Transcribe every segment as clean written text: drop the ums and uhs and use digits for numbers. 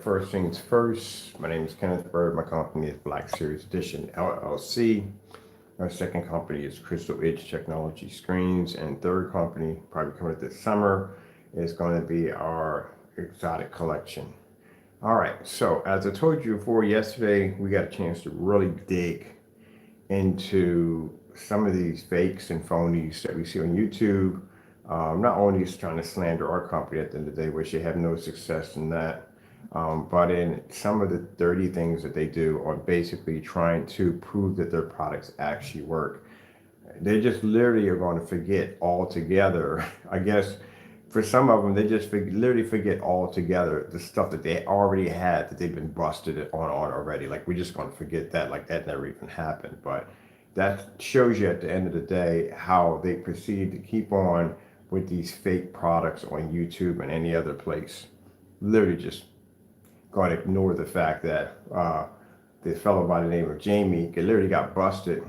first things first, my name is Kenneth Bird. My company is Black Series Edition LLC. Our second company is Crystal Edge Technology Screens. And third company, probably coming up this summer, is going to be our exotic collection. All right, so as I told you before, yesterday we got a chance to really dig into some of these fakes and phonies that we see on YouTube. Not only is trying to slander our company at the end of the day, which they have no success in that, but in some of the dirty things that they do on basically trying to prove that their products actually work. They just literally are going to forget altogether. I guess for some of them, they just literally forget altogether the stuff that they already had that they've been busted on already. Like, we're just going to forget that, like that never even happened. But that shows you at the end of the day how they proceed to keep on with these fake products on YouTube and any other place. Literally just going to ignore the fact that the fellow by the name of Jamie literally got busted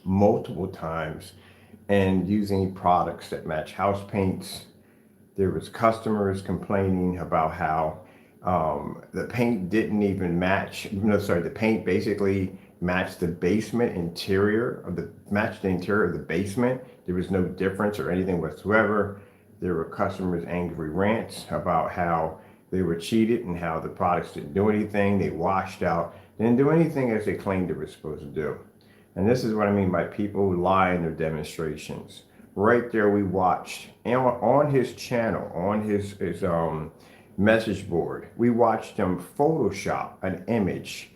multiple times and using products that match house paints. There was customers complaining about how the paint didn't even match. The paint basically matched the basement interior of the interior of the basement. There was no difference or anything whatsoever. There were customers' angry rants about how they were cheated and how the products didn't do anything. They washed out, didn't do anything as they claimed they were supposed to do. And this is what I mean by people who lie in their demonstrations. Right there, we watched, and on his channel, on his message board, we watched him Photoshop an image,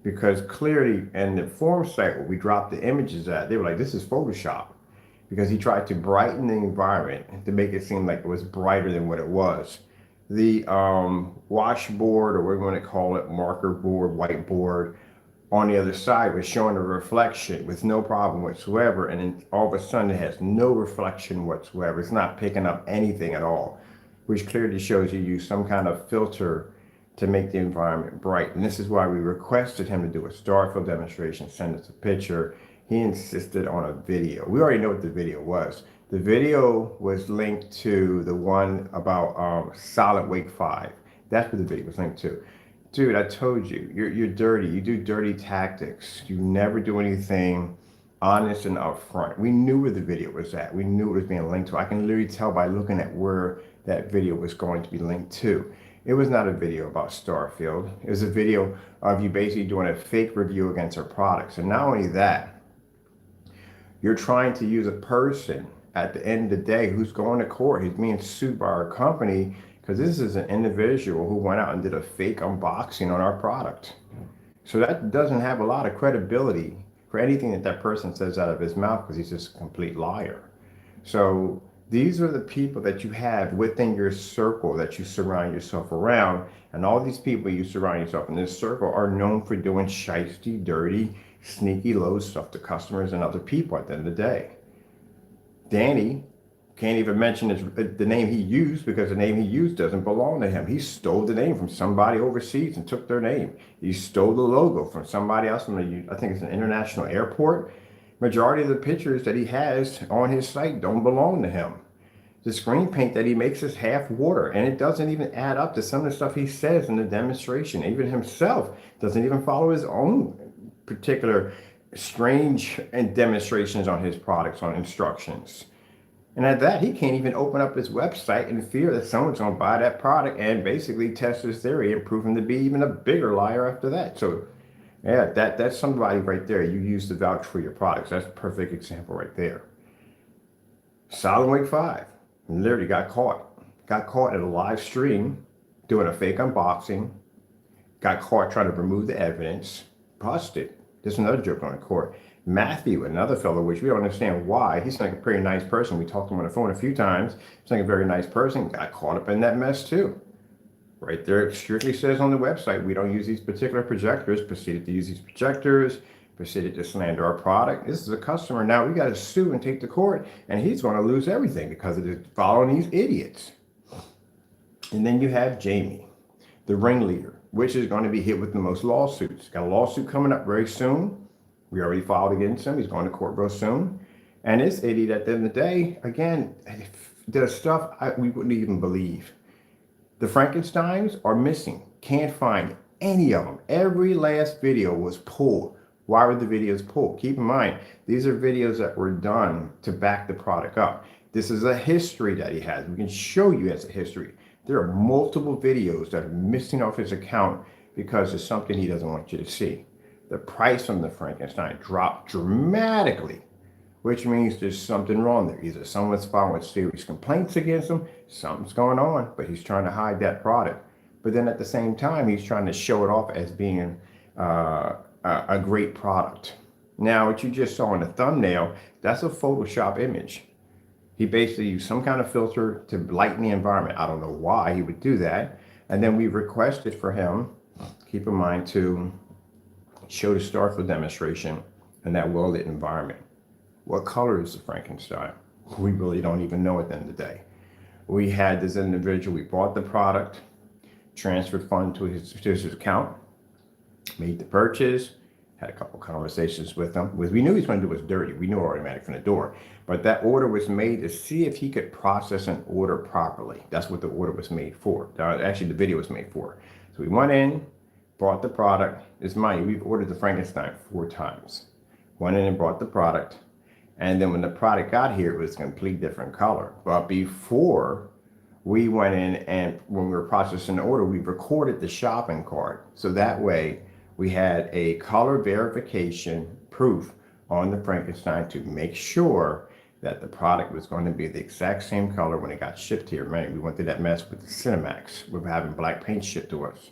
because clearly in the forum site where we dropped the images at, they were like, this is Photoshop, because he tried to brighten the environment to make it seem like it was brighter than what it was. The washboard, or what we want to call it, marker board, whiteboard, on the other side was showing a reflection with no problem whatsoever, and then all of a sudden it has no reflection whatsoever. It's not picking up anything at all, which clearly shows you use some kind of filter to make the environment bright. And this is why we requested him to do a Starfield demonstration, send us a picture. He insisted on a video. We already know what the video was. The video was linked to the one about Solid Wake 5. That's what the video was linked to. Dude, I told you, you're dirty. You do dirty tactics. You never do anything honest and upfront. We knew where the video was at. We knew it was being linked to. I can literally tell by looking at where that video was going to be linked to. It was not a video about Starfield. It was a video of you basically doing a fake review against our products. And not only that, you're trying to use a person at the end of the day who's going to court. He's being sued by our company because this is an individual who went out and did a fake unboxing on our product. So that doesn't have a lot of credibility for anything that that person says out of his mouth, because he's just a complete liar. So these are the people that you have within your circle that you surround yourself around. And all these people you surround yourself in this circle are known for doing shiesty, dirty, sneaky, low stuff to customers and other people at the end of the day. Danny can't even mention the name he used, because the name he used doesn't belong to him. He stole the name from somebody overseas and took their name. He stole the logo from somebody else from I think it's an international airport. Majority of the pictures that he has on his site don't belong to him. The screen paint that he makes is half water, and it doesn't even add up to some of the stuff he says in the demonstration. Even himself doesn't even follow his own particular strange demonstrations on his products, on instructions. And at that, he can't even open up his website in fear that someone's going to buy that product and basically test his theory and prove him to be even a bigger liar after that. So yeah, that's somebody right there you use to vouch for your products. That's a perfect example right there. Solid Wake 5 literally got caught at a live stream doing a fake unboxing, got caught trying to remove the evidence, busted. There's another joke on the court. Matthew, another fellow, which we don't understand why. He's like a pretty nice person. We talked to him on the phone a few times. He's like a very nice person. Got caught up in that mess too. Right there, it strictly says on the website, we don't use these particular projectors. Proceeded to use these projectors. Proceeded to slander our product. This is a customer. Now we got to sue and take to court, and he's going to lose everything because of following these idiots. And then you have Jamie, the ringleader, which is going to be hit with the most lawsuits. Got a lawsuit coming up very soon. We already filed against him. He's going to court real soon. And this idiot, at the end of the day, again, did stuff we wouldn't even believe. The Frankensteins are missing. Can't find any of them. Every last video was pulled. Why were the videos pulled? Keep in mind, these are videos that were done to back the product up. This is a history that he has. We can show you as a history. There are multiple videos that are missing off his account because it's something he doesn't want you to see. The price on the Frankenstein dropped dramatically, which means there's something wrong there. Either someone's filing serious complaints against him, something's going on, but he's trying to hide that product. But then at the same time, he's trying to show it off as being a great product. Now, what you just saw in the thumbnail, that's a Photoshop image. He basically used some kind of filter to lighten the environment. I don't know why he would do that. And then we requested for him, keep in mind, to show the Starfield demonstration in that well-lit environment. What color is the Frankenstein? We really don't even know at the end of the day. We had this individual, we bought the product, transferred funds to his account, made the purchase, had a couple conversations with him. We knew he was going to do was dirty. We knew automatic from the door. But that order was made to see if he could process an order properly. That's what the order was made for. Actually, the video was made for. So we went in, bought the product. It's mind, we've ordered the Frankenstein 4 times. Went in and bought the product. And then when the product got here, it was a complete different color. But before we went in and when we were processing the order, we recorded the shopping cart. So that way we had a color verification proof on the Frankenstein to make sure that the product was going to be the exact same color when it got shipped here. Man, we went through that mess with the Cinemax with having black paint shipped to us.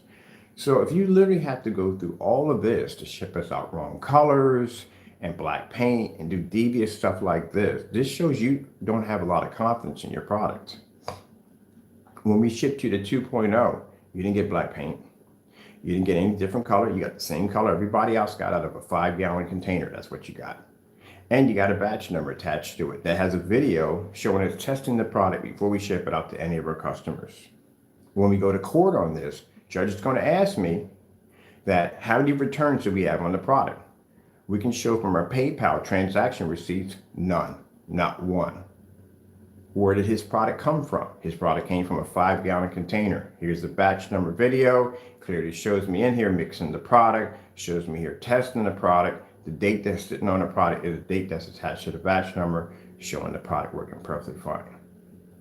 So if you literally have to go through all of this to ship us out wrong colors and black paint and do devious stuff like this shows you don't have a lot of confidence in your product. When we shipped you to 2.0, you didn't get black paint. You didn't get any different color. You got the same color everybody else got out of a 5-gallon container. That's what you got. And you got a batch number attached to it that has a video showing us testing the product before we ship it out to any of our customers. When we go to court on this, judge is going to ask me that how many returns do we have on the product? We can show from our PayPal transaction receipts, none, not one. Where did his product come from? His product came from a 5-gallon container. Here's the batch number video. Clearly shows me in here mixing the product, shows me here testing the product. The date that's sitting on the product is the date that's attached to the batch number, showing the product working perfectly fine.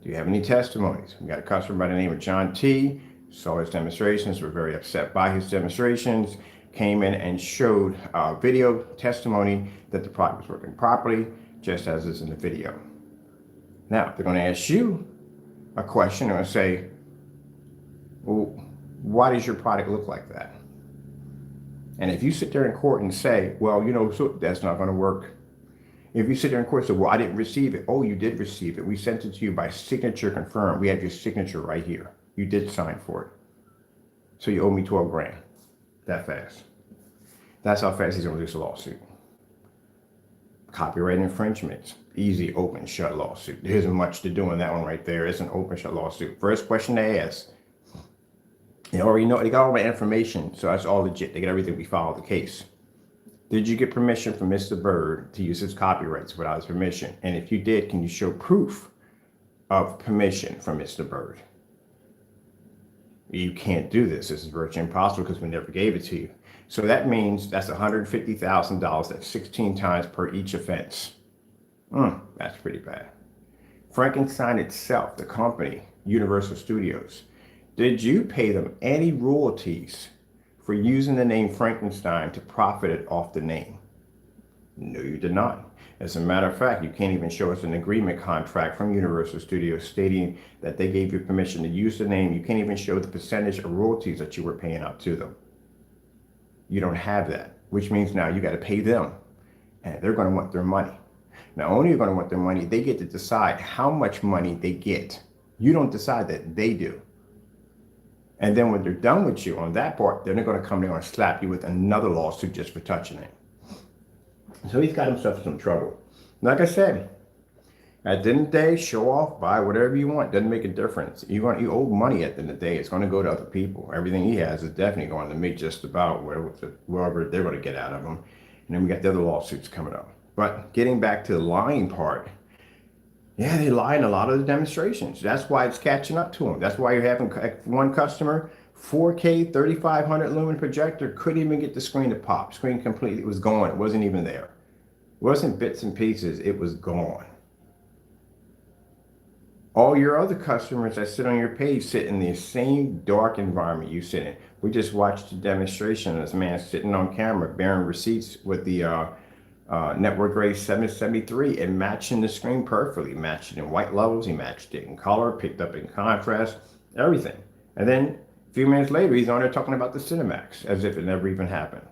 Do you have any testimonies? We got a customer by the name of John T. Saw his demonstrations, were very upset by his demonstrations, came in and showed video testimony that the product was working properly, just as is in the video. Now, they're going to ask you a question. They're going to say, well, why does your product look like that? And if you sit there in court and say, well, you know, so that's not going to work. If you sit there in court and say, well, I didn't receive it. Oh, you did receive it. We sent it to you by signature confirmed. We have your signature right here. You did sign for it. So you owe me 12 grand. That fast. That's how fast he's going to lose a lawsuit. Copyright infringements. Easy open shut lawsuit. There isn't much to do in that one right there. It's an open shut lawsuit. First question they ask. They already know, they got all my information, so that's all legit. They got everything. We filed the case. Did you get permission from Mr. Bird to use his copyrights without his permission? And if you did, can you show proof of permission from Mr. Bird? You can't do this. This is virtually impossible because we never gave it to you. So that means that's $150,000. That's 16 times per each offense. That's pretty bad. Frankenstein itself, the company, Universal Studios, did you pay them any royalties for using the name Frankenstein to profit off the name? No, you did not. As a matter of fact, you can't even show us an agreement contract from Universal Studios stating that they gave you permission to use the name. You can't even show the percentage of royalties that you were paying out to them. You don't have that, which means now you got to pay them, and they're going to want their money. Not only are you going to want their money, they get to decide how much money they get. You don't decide that, they do. And then when they're done with you on that part, then they're going to come there and slap you with another lawsuit just for touching it. So he's got himself in some trouble. Like I said, at the end of the day, show off, buy whatever you want. Doesn't make a difference. You owe money at the end of the day. It's going to go to other people. Everything he has is definitely going to make just about whatever they're going to get out of him. And then we got the other lawsuits coming up. But getting back to the lying part, yeah, they lie in a lot of the demonstrations. That's why it's catching up to them. That's why you're having one customer 4K 3500 lumen projector, couldn't even get the screen to pop. Screen completely, it was gone. It wasn't even there. It wasn't bits and pieces, it was gone. All your other customers that sit on your page sit in the same dark environment you sit in. We just watched a demonstration of this man sitting on camera bearing receipts with the network grade 773 and matching the screen perfectly. Matched it in white levels, he matched it in color, picked up in contrast, everything. And then a few minutes later, he's on there talking about the Cinemax as if it never even happened.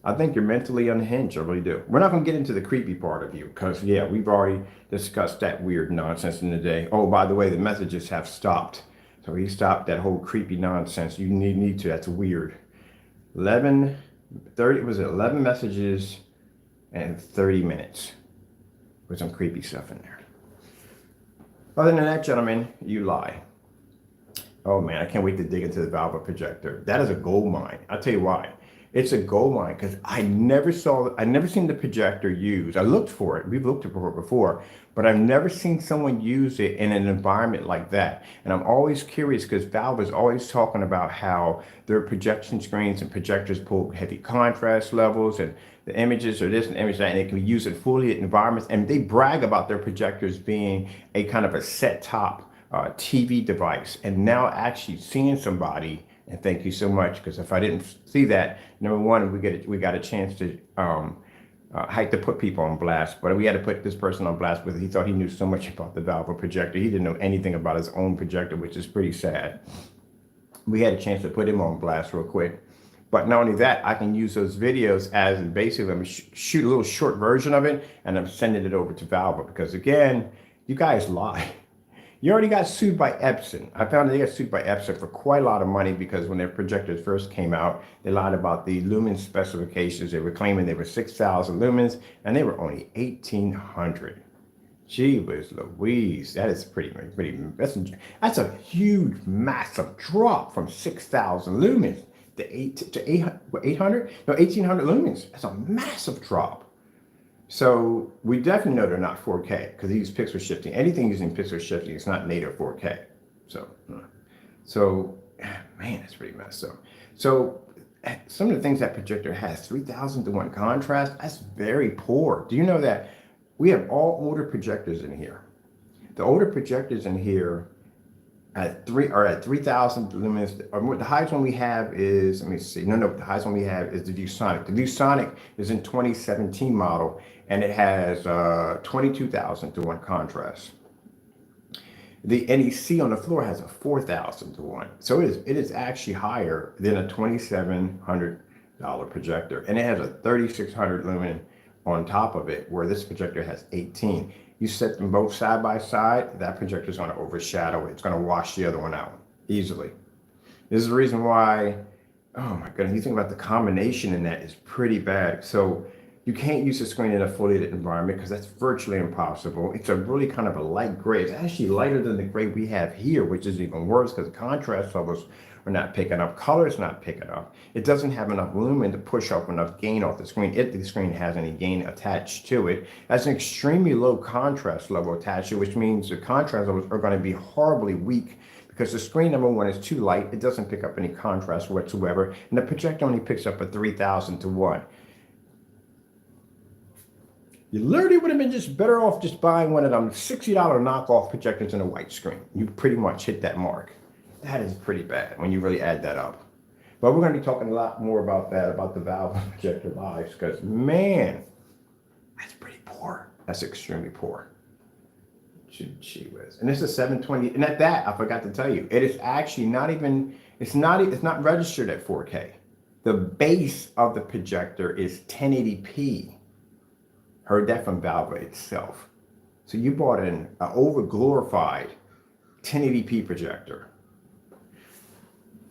I think you're mentally unhinged, I really do. We're not going to get into the creepy part of you because, yeah, we've already discussed that weird nonsense in the day. Oh, by the way, the messages have stopped. So he stopped that whole creepy nonsense. You need to. That's weird. 11 messages and 30 minutes with some creepy stuff in there. Other than that, gentlemen, you lie. Oh, man, I can't wait to dig into the Valve projector. That is a gold mine. I'll tell you why. It's a gold mine because I never seen the projector used. I looked for it. We've looked for it before, but I've never seen someone use it in an environment like that. And I'm always curious because Valve is always talking about how their projection screens and projectors pull heavy contrast levels and the images are this and image that, and it can be used in fully lit environments. And they brag about their projectors being a kind of a set top TV device. And now actually seeing somebody, and thank you so much, because if I didn't see that, number one, we got a chance to to put people on blast, but we had to put this person on blast because he thought he knew so much about the Valve projector. He didn't know anything about his own projector, which is pretty sad. We had a chance to put him on blast real quick. But not only that, I can use those videos as basically I'm shoot a little short version of it, and I'm sending it over to Valve because again, you guys lie. You already got sued by Epson. I found that they got sued by Epson for quite a lot of money because when their projectors first came out, they lied about the lumen specifications. They were claiming they were 6,000 lumens and they were only 1,800. Gee whiz Louise, that is pretty that's a huge, massive drop from 6,000 lumens to 800? No, 1,800 lumens. That's a massive drop. So we definitely know they're not 4K because they use pixel shifting. Anything using pixel shifting is not native 4K. So man, that's pretty messed up. So some of the things that projector has, 3,000 to 1 contrast, that's very poor. Do you know that we have all older projectors in here? The older projectors in here at 3,000 lumens. The highest one we have is, let me see. No, the highest one we have is the ViewSonic. The ViewSonic is in 2017 model, and it has 22,000 to 1 contrast. The NEC on the floor has a 4,000 to 1. So it is actually higher than a $2,700 projector, and it has a 3,600 lumen on top of it, where this projector has 18. You set them both side by side, that projector is going to overshadow it. It's going to wash the other one out easily. This is the reason why, oh my goodness, you think about the combination in that is pretty bad. So you can't use the screen in a fully lit environment because that's virtually impossible. It's a really kind of a light gray. It's actually lighter than the gray we have here, which is even worse because the contrast levels are not picking up. Color is not picking up. It doesn't have enough lumen to push off enough gain off the screen if the screen has any gain attached to it. That's an extremely low contrast level attached to it, which means the contrast levels are going to be horribly weak because the screen, number one, is too light. It doesn't pick up any contrast whatsoever. And the projector only picks up a 3,000 to 1. You literally would have been just better off just buying one of them $60 knockoff projectors in a white screen. You pretty much hit that mark. That is pretty bad when you really add that up. But we're going to be talking a lot more about that, about the Valve projector lives, because man, that's pretty poor. That's extremely poor. Gee whiz. And this is 720. And at that, I forgot to tell you, it is actually not even, it's not registered at 4K. The base of the projector is 1080p. Heard that from Valve itself. So you bought an over-glorified 1080p projector.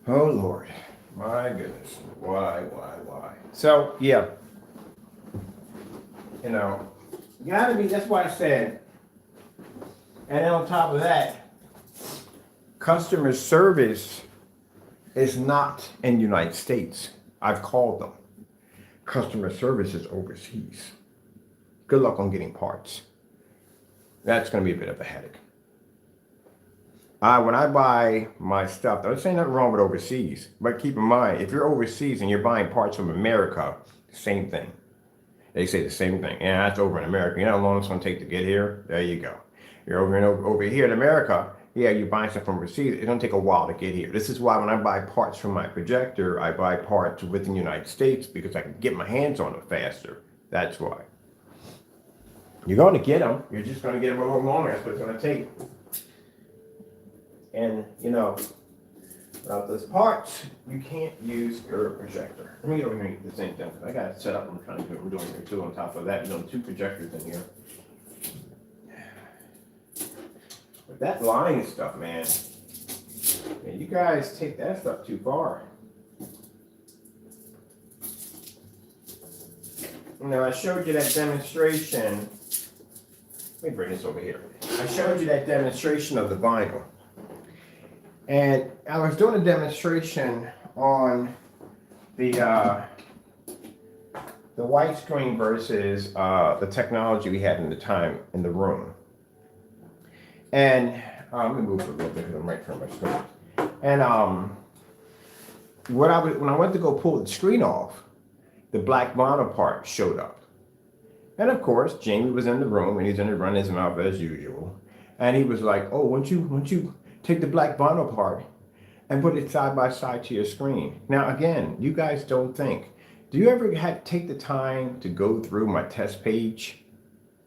Oh Lord, my goodness, why? So yeah, you gotta be, that's why I said, and then on top of that, customer service is not in the United States. I've called them. Customer service is overseas. Good luck on getting parts. That's going to be a bit of a headache. When I buy my stuff, there's ain't nothing wrong with overseas. But keep in mind, if you're overseas and you're buying parts from America, same thing. They say the same thing. Yeah, that's over in America. You know how long it's going to take to get here? There you go. You're over here in America. Yeah, you're buying stuff from overseas. It's going to take a while to get here. This is why when I buy parts from my projector, I buy parts within the United States because I can get my hands on them faster. That's why. You're going to get them. You're just going to get them a little longer. That's what it's going to take. And, you know, without those parts, you can't use your projector. Let me get over here and get the same thing. I got it set up. I'm trying to do what we're doing here too. On top of that, doing 2 projectors in here. But that line stuff, man, you guys take that stuff too far. Now, I showed you that demonstration. Let me bring this over here. I showed you that demonstration of the vinyl. And I was doing a demonstration on the white screen versus the technology we had in the time in the room. And let me move it a little bit because I'm right in front of my screen. And when I went to go pull the screen off, the black vinyl part showed up. And of course, Jamie was in the room and he's in there running his mouth as usual. And he was like, "Oh, won't you take the black vinyl part and put it side by side to your screen." Now, again, you guys don't think. Do you ever take the time to go through my test page?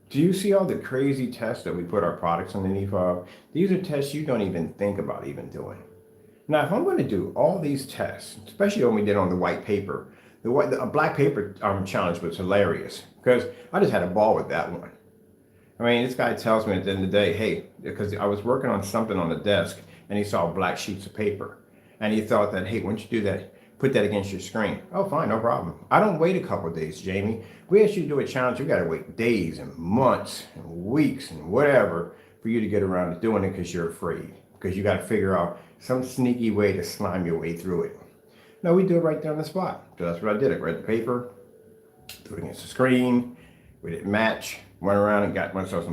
Do you see all the crazy tests that we put our products underneath of? These are tests you don't even think about even doing. Now, if I'm going to do all these tests, especially when we did on the white paper, the black paper challenge was hilarious because I just had a ball with that one. I mean, this guy tells me at the end of the day, hey, because I was working on something on the desk and he saw black sheets of paper and he thought that, hey, once you do that, put that against your screen. Oh, fine, no problem. I don't wait a couple of days, Jamie. We ask you to do a challenge, you got to wait days and months and weeks and whatever for you to get around to doing it because you're afraid, because you got to figure out some sneaky way to slime your way through it. No, we do it right there on the spot. So that's what I did. I read the paper, threw it against the screen. We didn't match. Went around and got myself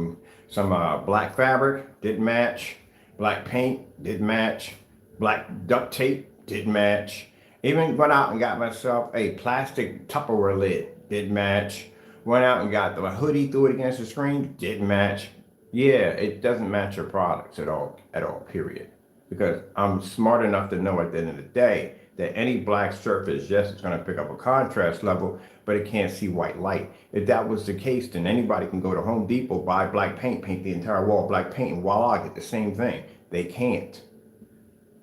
some black fabric, didn't match. Black paint, didn't match. Black duct tape, didn't match. Even went out and got myself a plastic Tupperware lid, didn't match. Went out and got the hoodie, threw it against the screen, didn't match. Yeah, it doesn't match your products at all, period. Because I'm smart enough to know at the end of the day that any black surface, yes, it's going to pick up a contrast level, but it can't see white light. If that was the case, then anybody can go to Home Depot, buy black paint, paint the entire wall black paint, and voila, get the same thing. They can't.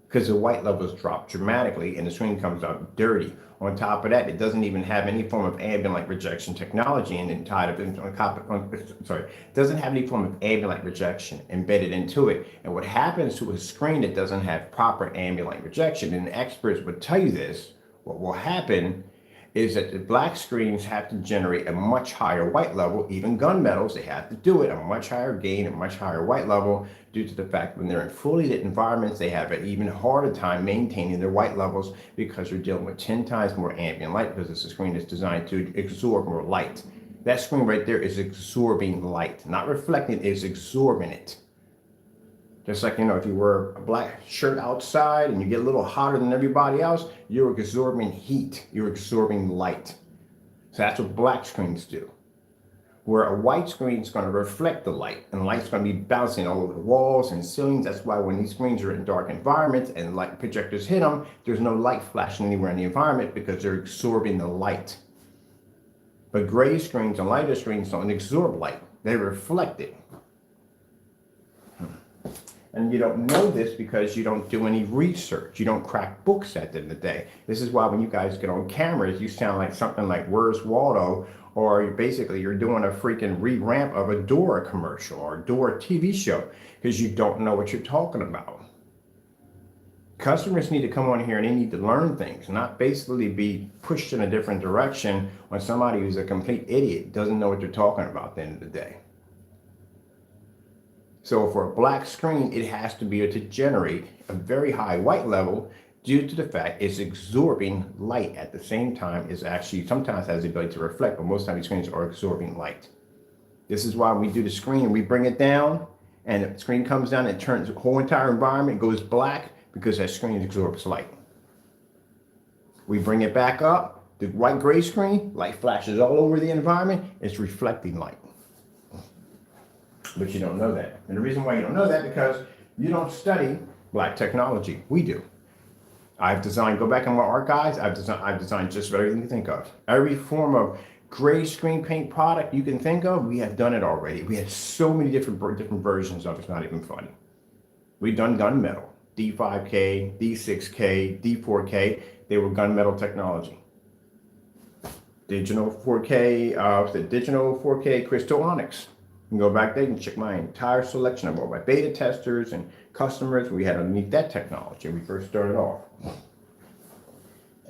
Because the white levels drop dramatically and the screen comes out dirty. On top of that, it doesn't even have any form of ambient light rejection technology and tied up into it doesn't have any form of ambient light rejection embedded into it. And what happens to a screen that doesn't have proper ambient light rejection, and experts would tell you this, what will happen is that the black screens have to generate a much higher white level. Even gunmetals, they have to do it a much higher gain, a much higher white level, due to the fact when they're in fully lit environments, they have an even harder time maintaining their white levels because you're dealing with 10 times more ambient light because it's a screen that's designed to absorb more light. That screen right there is absorbing light, not reflecting, it's absorbing it. Just like, if you wear a black shirt outside and you get a little hotter than everybody else, you're absorbing heat, you're absorbing light. So that's what black screens do. Where a white screen is going to reflect the light, and the light's going to be bouncing all over the walls and ceilings. That's why when these screens are in dark environments and light projectors hit them, there's no light flashing anywhere in the environment because they're absorbing the light. But gray screens and lighter screens don't absorb light, they reflect it. And you don't know this because you don't do any research. You don't crack books at the end of the day. This is why when you guys get on cameras, you sound like something like Where's Waldo, or you're doing a freaking revamp of a Dora commercial or a Dora TV show because you don't know what you're talking about. Customers need to come on here and they need to learn things, not basically be pushed in a different direction when somebody who's a complete idiot doesn't know what they're talking about at the end of the day. So for a black screen, it has to be able to generate a very high white level due to the fact it's absorbing light at the same time. It's actually sometimes has the ability to reflect, but most times these screens are absorbing light. This is why we do the screen, we bring it down and the screen comes down and turns the whole entire environment goes black because that screen absorbs light. We bring it back up, the white gray screen, light flashes all over the environment, it's reflecting light. But you don't know that. And the reason why you don't know that because you don't study black technology. We do. I've designed, go back in my archives, I've designed just about everything you think of. Every form of gray screen paint product you can think of, we have done it already. We have so many different versions of it, it's not even funny. We've done gunmetal, D5K, D6K, D4K, they were gunmetal technology. Digital 4K, digital 4K crystal onyx. You can go back there and check my entire selection of all my beta testers and customers we had underneath that technology when we first started off. And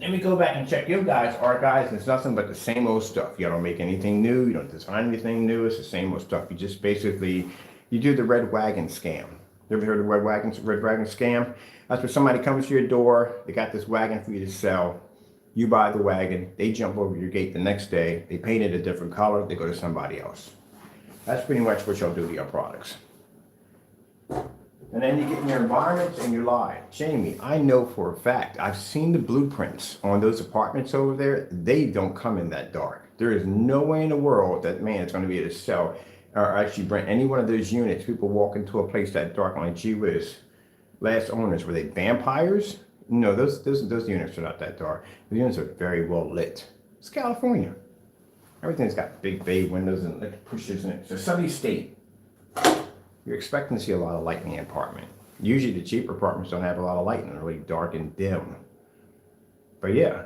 then we go back and check your guys' archives, and it's nothing but the same old stuff. You don't make anything new, you don't design anything new, it's the same old stuff. You just basically, you do the red wagon scam. You ever heard of the red wagon scam? That's where somebody comes to your door, they got this wagon for you to sell. You buy the wagon, they jump over your gate the next day, they paint it a different color, they go to somebody else. That's pretty much what y'all do to your products. And then you get in your environments and you lie. Jamie, I know for a fact, I've seen the blueprints on those apartments over there. They don't come in that dark. There is no way in the world that man is going to be able to sell or actually rent any one of those units. People walk into a place that dark like, gee whiz. Last owners, were they vampires? No, those units are not that dark. The units are very well lit. It's California. Everything's got big bay windows and electric pushers in it. It's a sunny state. You're expecting to see a lot of light in the apartment. Usually the cheaper apartments don't have a lot of light and they're really dark and dim. But yeah,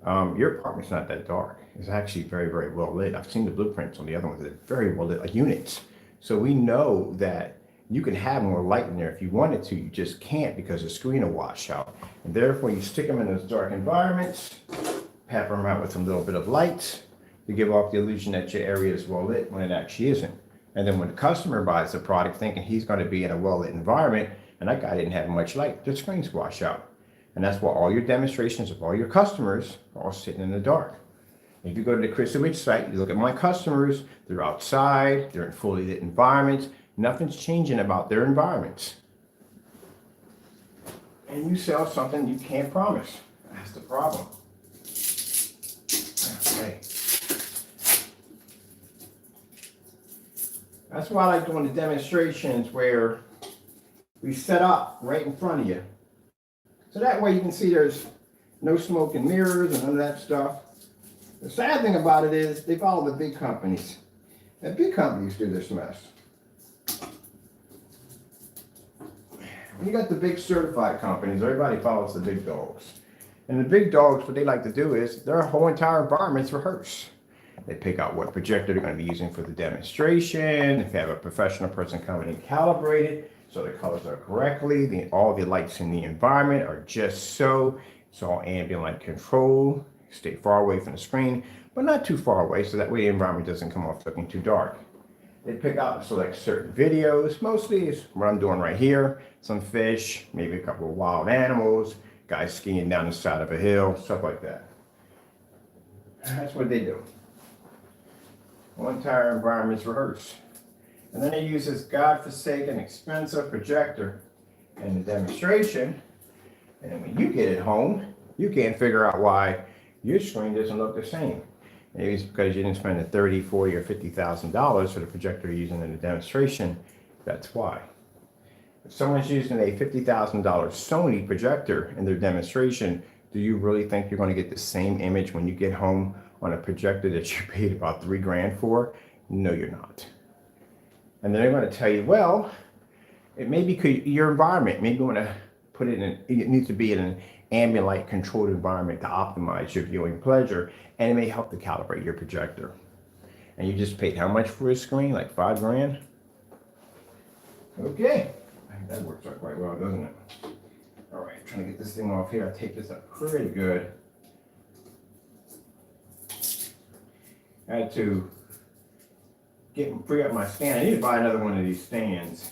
your apartment's not that dark. It's actually very, very well lit. I've seen the blueprints on the other ones. They're very well lit, like units. So we know that you can have more light in there if you wanted to. You just can't because the screen will wash out. And therefore you stick them in those dark environments, pepper them out with a little bit of light to give off the illusion that your area is well lit when it actually isn't. And then when the customer buys the product thinking he's going to be in a well-lit environment and that guy didn't have much light, the screens wash out. And that's why all your demonstrations of all your customers are all sitting in the dark. If you go to the Crystal Witch site, you look at my customers, they're outside, they're in fully lit environments, nothing's changing about their environments. And you sell something you can't promise. That's the problem. Okay. That's why I like doing the demonstrations where we set up right in front of you. So that way you can see there's no smoke and mirrors and none of that stuff. The sad thing about it is they follow the big companies. And big companies do this mess. When you got the big certified companies, everybody follows the big dogs. And the big dogs, what they like to do is their whole entire environment's rehearsed. They pick out what projector they're going to be using for the demonstration. If you have a professional person coming and calibrate it, so the colors are correctly, all the lights in the environment are just so. It's all ambient light control. Stay far away from the screen, but not too far away, so that way the environment doesn't come off looking too dark. They pick out and select certain videos. Mostly is what I'm doing right here. Some fish, maybe a couple of wild animals, guys skiing down the side of a hill, stuff like that. That's what they do. One entire environment's rehearsed. And then they use this godforsaken, expensive projector in the demonstration. And then when you get it home, you can't figure out why your screen doesn't look the same. Maybe it's because you didn't spend the $30,000, $40,000, or $50,000 for the projector you're using in the demonstration. That's why. If someone's using a $50,000 Sony projector in their demonstration, do you really think you're going to get the same image when you get home on a projector that you paid about $3,000 for? No, you're not. And then they're going to tell you, well, it may be your environment. Maybe you want to put it in, it needs to be in an ambient light controlled environment to optimize your viewing pleasure, and it may help to calibrate your projector. And you just paid how much for a screen? Like $5,000? Okay. That works out quite well, doesn't it? All right, trying to get this thing off here. I take this up pretty good. I had to free up my stand. I need to buy another one of these stands.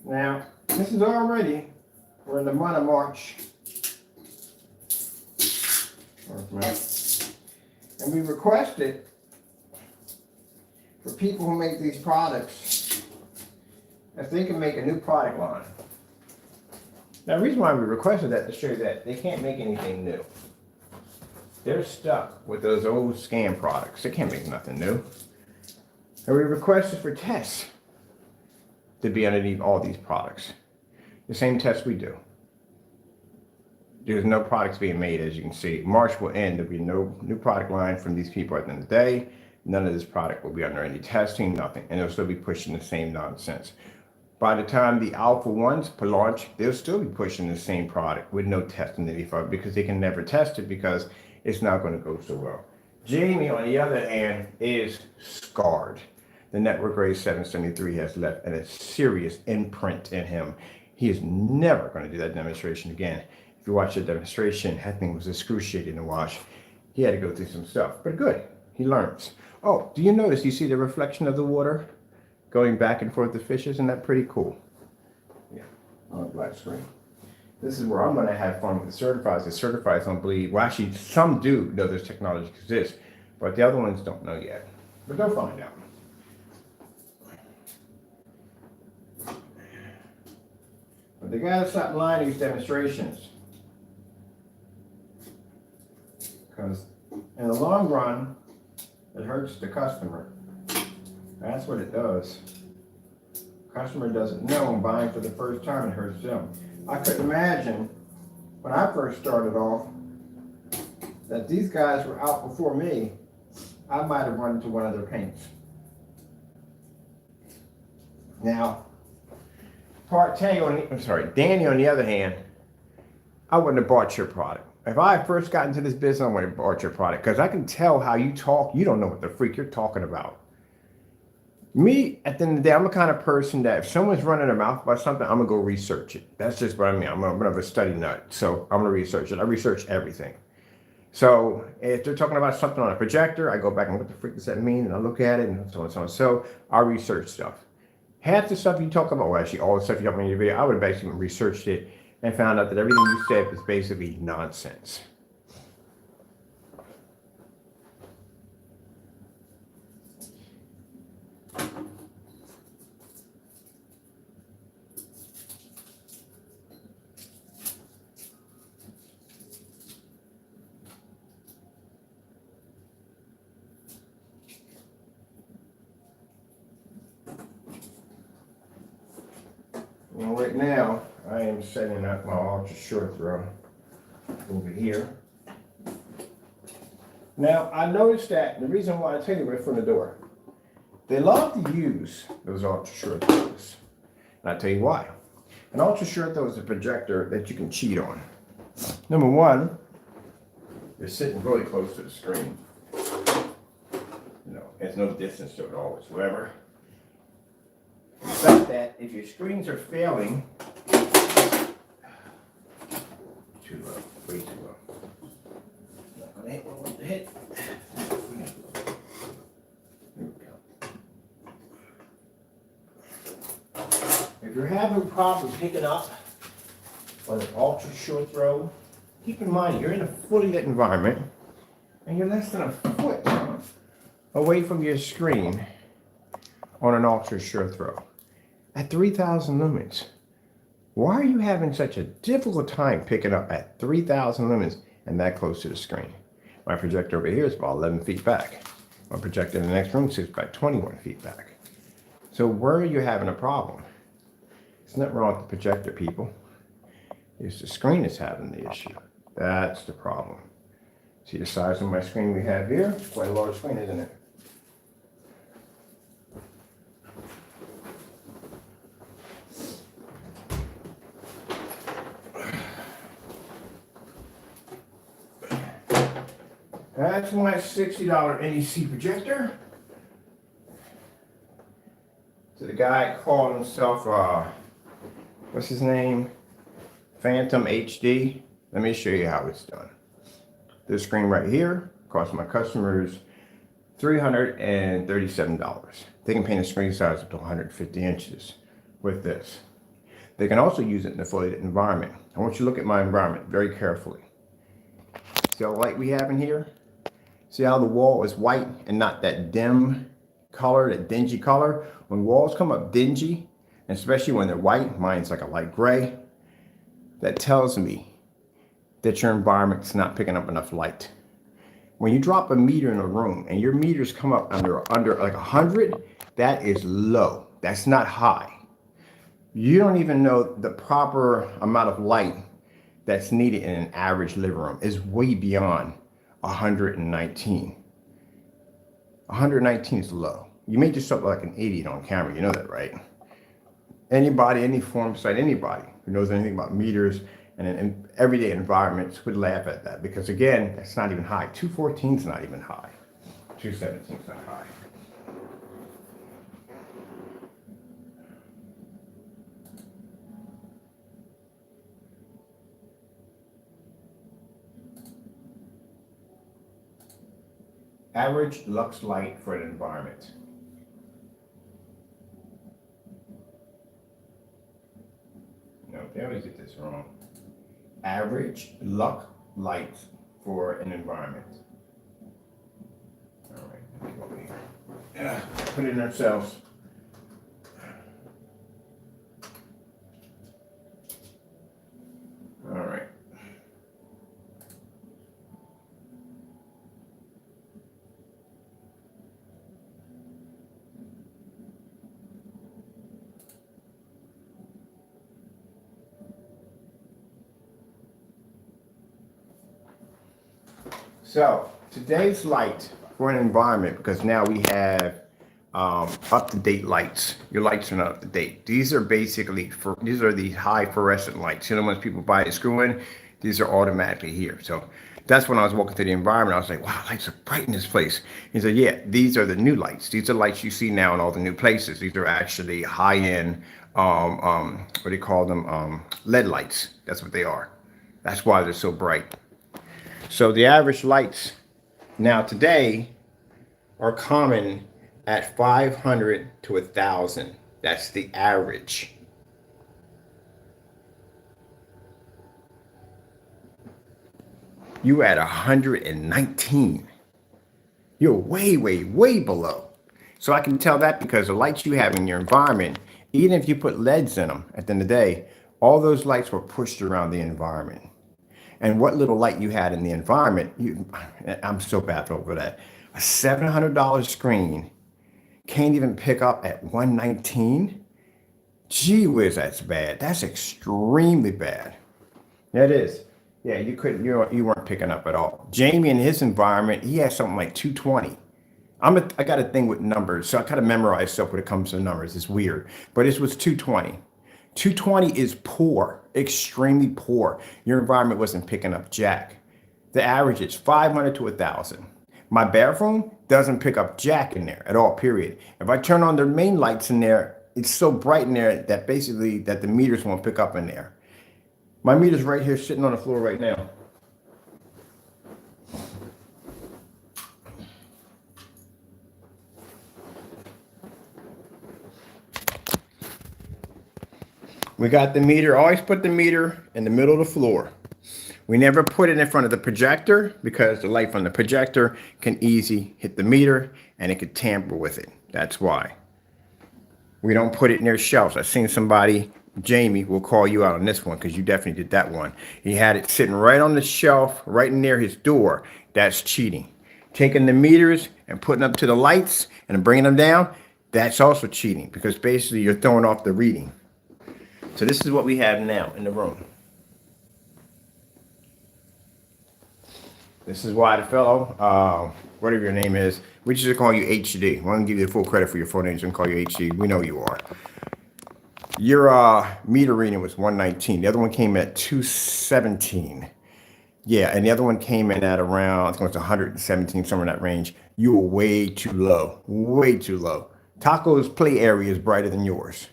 Now, this is already, we're in the month of March. And we requested for people who make these products if they can make a new product line. Now, the reason why we requested that to show you that they can't make anything new. They're stuck with those old scam products. They can't make nothing new. And we requested for tests to be underneath all these products. The same tests we do. There's no products being made, as you can see. March will end. There'll be no new product line from these people at the end of the day. None of this product will be under any testing, nothing. And they'll still be pushing the same nonsense. By the time the Alpha ones launch, they'll still be pushing the same product with no testing underneath it because they can never test it because it's not going to go so well. Jamie, on the other hand, is scarred. The network grade 773 has left a serious imprint in him. He is never going to do that demonstration again. If you watch the demonstration, that thing was excruciating to watch. He had to go through some stuff, but good. He learns. Oh, do you notice you see the reflection of the water going back and forth the fishes? Isn't that pretty cool? Yeah, on a black screen. This is where I'm going to have fun with the certifieds. The certifieds don't believe, well, actually, some do know this technology exists, but the other ones don't know yet. But they'll find out. But they got to stop lying these demonstrations. Because in the long run, it hurts the customer. That's what it does. Customer doesn't know I'm buying for the first time, it hurts them. I couldn't imagine when I first started off that these guys were out before me. I might have run into one of their paints. Now, Danny on the other hand, I wouldn't have bought your product. If I first got into this business, I wouldn't have bought your product because I can tell how you talk. You don't know what the freak you're talking about. Me, at the end of the day, I'm the kind of person that if someone's running their mouth about something, I'm going to go research it. That's just what I mean. I'm a study nut. So I'm going to research it. I research everything. So if they're talking about something on a projector, I go back and what the freak does that mean? And I look at it and so on and so on. So I research stuff. Half the stuff you talk about, well, actually all the stuff you talk about in your video, I would have basically researched it and found out that everything you said was basically nonsense. Well, right now, I am setting up my ultra short throw over here. Now, I noticed that the reason why I tell you right from the door, they love to use those ultra short throws. And I'll tell you why. An ultra short throw is a projector that you can cheat on. Number one, you're sitting really close to the screen. You know, there's no distance to it all whatsoever. The fact that if your screens are failing, too low, way too low. Not gonna hit what I want to hit. There we go. If you're having problems picking up on an ultra short throw, keep in mind you're in a fully lit environment and you're less than a foot away from your screen on an ultra short throw. At 3,000 lumens. Why are you having such a difficult time picking up at 3,000 lumens and that close to the screen? My projector over here is about 11 feet back. My projector in the next room sits about 21 feet back. So where are you having a problem? There's nothing wrong with the projector, people. It's the screen that's having the issue. That's the problem. See the size of my screen we have here? It's quite a large screen, isn't it? That's my $60 NEC projector. So the guy called himself, what's his name? Phantom HD. Let me show you how it's done. This screen right here cost my customers $337. They can paint a screen size up to 150 inches with this. They can also use it in a fully lit environment. I want you to look at my environment very carefully. See how light we have in here? See how the wall is white and not that dim color, that dingy color? When walls come up dingy, and especially when they're white, mine's like a light gray, that tells me that your environment's not picking up enough light. When you drop a meter in a room and your meters come up under like 100, that is low. That's not high. You don't even know the proper amount of light that's needed in an average living room is way beyond 119. 119 is low. You made yourself like an idiot on camera. You know that, right? Anybody, any form site, anybody who knows anything about meters and in everyday environments would laugh at that because, again, that's not even high. 214 is not even high. 217 is not high. Average lux light for an environment. No, they always get this wrong. Average lux light for an environment. All right, let me go over here. Yeah, put it in ourselves. All right. So today's light for an environment, because now we have up-to-date lights. Your lights are not up to date. These are basically these are the high fluorescent lights. You know, once people buy a screw in, these are automatically here. So that's when I was walking through the environment. I was like, wow, lights are bright in this place. He said, yeah, these are the new lights. These are lights you see now in all the new places. These are actually high-end, what do you call them? LED lights. That's what they are. That's why they're so bright. So the average lights now today are common at 500 to 1,000. That's the average. You at 119. You're way, way, way below. So I can tell that because the lights you have in your environment, even if you put LEDs in them, at the end of the day, all those lights were pushed around the environment. And what little light you had in the environment, I'm so baffled over that. A $700 screen can't even pick up at 119? Gee whiz, that's bad. That's extremely bad. Yeah, it is. Yeah, you weren't picking up at all. Jamie in his environment, he has something like 220. I got a thing with numbers, so I kind of memorize stuff when it comes to numbers. It's weird. But this was 220. 220 is poor, extremely poor. Your environment wasn't picking up jack. The average is 500 to 1,000. My bathroom doesn't pick up jack in there at all, period. If I turn on the main lights in there, it's so bright in there that basically that the meters won't pick up in there. My meter's right here sitting on the floor right now. We got the meter, always put the meter in the middle of the floor. We never put it in front of the projector because the light from the projector can easily hit the meter and it could tamper with it. That's why. We don't put it near shelves. I've seen somebody, Jamie, will call you out on this one because you definitely did that one. He had it sitting right on the shelf, right near his door. That's cheating. Taking the meters and putting them to the lights and bringing them down, that's also cheating because basically you're throwing off the reading. So this is what we have now in the room. This is why the fellow, whatever your name is, we just call you HD. We want to give you the full credit for your full names and call you HD. We know you are. Your meter reading was 119. The other one came at 217. Yeah, and the other one came in at around, I think it was 117, somewhere in that range. You were way too low, way too low. Taco's play area is brighter than yours.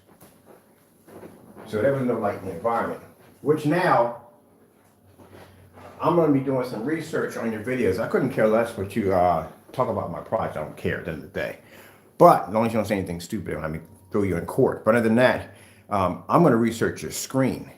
So there was no light in the environment, which now I'm going to be doing some research on your videos. I couldn't care less what you talk about my product. I don't care at the end of the day. But as long as you don't say anything stupid, I mean, throw you in court. But other than that, I'm going to research your screen.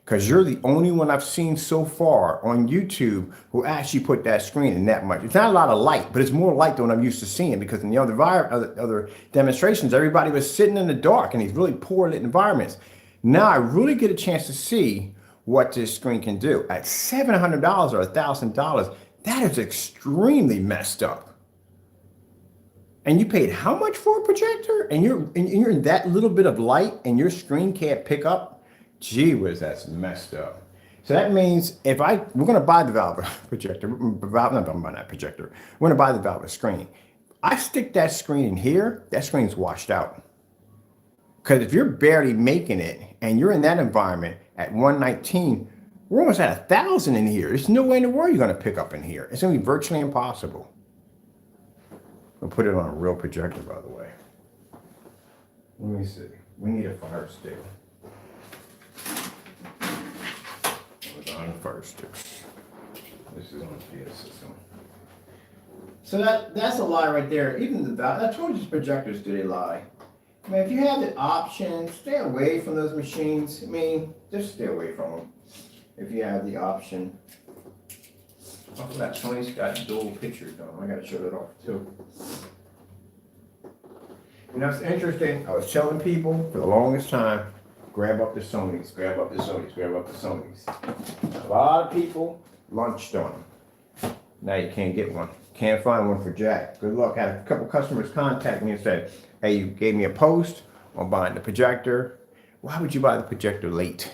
because you're the only one I've seen so far on YouTube who actually put that screen in that much. It's not a lot of light, but it's more light than what I'm used to seeing, because in the other demonstrations, everybody was sitting in the dark in these really poor lit environments. Now I really get a chance to see what this screen can do. At $700 or $1,000, that is extremely messed up. And you paid how much for a projector? And you're in that little bit of light and your screen can't pick up? Gee whiz, that's messed up. So that means we're gonna buy the Valve projector, not buy that projector. We're gonna buy the Valve screen. I stick that screen in here, that screen's washed out. Because if you're barely making it and you're in that environment at 119, we're almost at 1,000 in here. There's no way in the world you're gonna pick up in here. It's gonna be virtually impossible. I'll put it on a real projector, by the way. Let me see. We need a fire stick. On fire sticks. This is on the PS system. So that's a lie right there. Even the Valve, I told you these projectors, do they lie? I mean, if you have the option, stay away from those machines. I mean, just stay away from them. If you have the option. Oh, that Sony's got dual pictures on. I gotta show that off too. You know, it's interesting. I was telling people for the longest time, grab up the Sonys, grab up the Sonys, grab up the Sonys. A lot of people lunched on them. Now you can't get one. Can't find one for Jack. Good luck. I had a couple customers contact me and said, hey, you gave me a post on buying the projector. Why would you buy the projector late?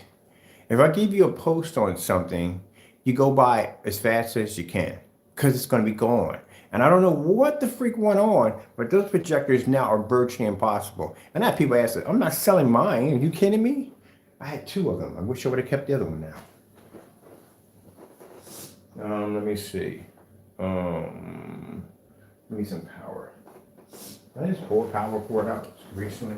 If I give you a post on something, you go buy as fast as you can, because it's going to be gone. And I don't know what the freak went on, but those projectors now are virtually impossible. And I have people ask, I'm not selling mine. Are you kidding me? I had 2 of them. I wish I would have kept the other one now. Let me see. Give me some power. I just pulled a power cord out recently.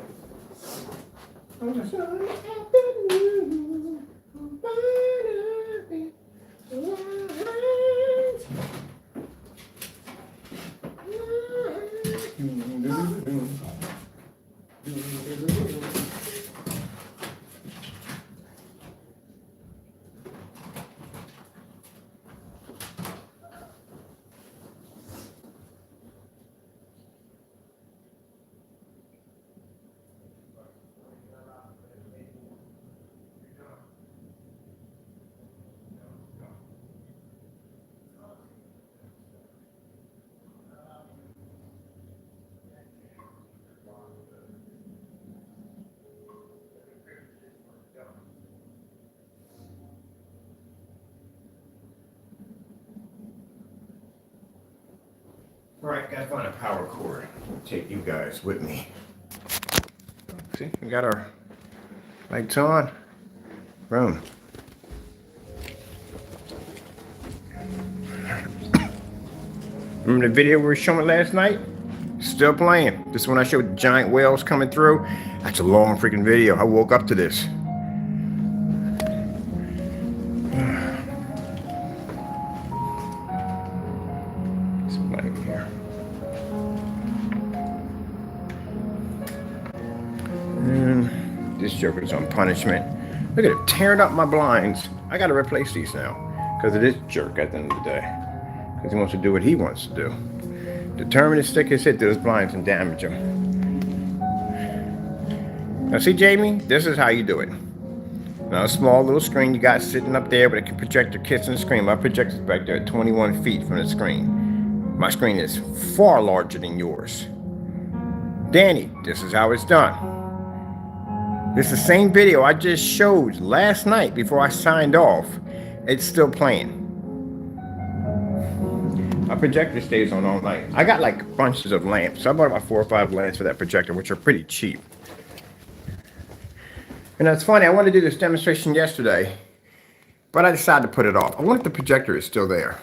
All right, gotta find a power cord. I'll take you guys with me. See, we got our lights on. Boom. Remember the video we were showing last night? Still playing. This is when I showed the giant whales coming through. That's a long freaking video. I woke up to this. This Joker's on punishment. Look at it, tearing up my blinds. I gotta replace these now because of this jerk at the end of the day. Because he wants to do what he wants to do. Determined to stick his head through those blinds and damage them. Now see, Jamie, this is how you do it. Now a small little screen you got sitting up there, but it can project your kids on the screen. My projector's back there at 21 feet from the screen. My screen is far larger than yours. Danny, this is how it's done. This is the same video I just showed last night before I signed off. It's still playing. My projector stays on all night. I got like bunches of lamps. So I bought about 4 or 5 lamps for that projector, which are pretty cheap. And that's funny, I wanted to do this demonstration yesterday, but I decided to put it off. I wonder if the projector is still there.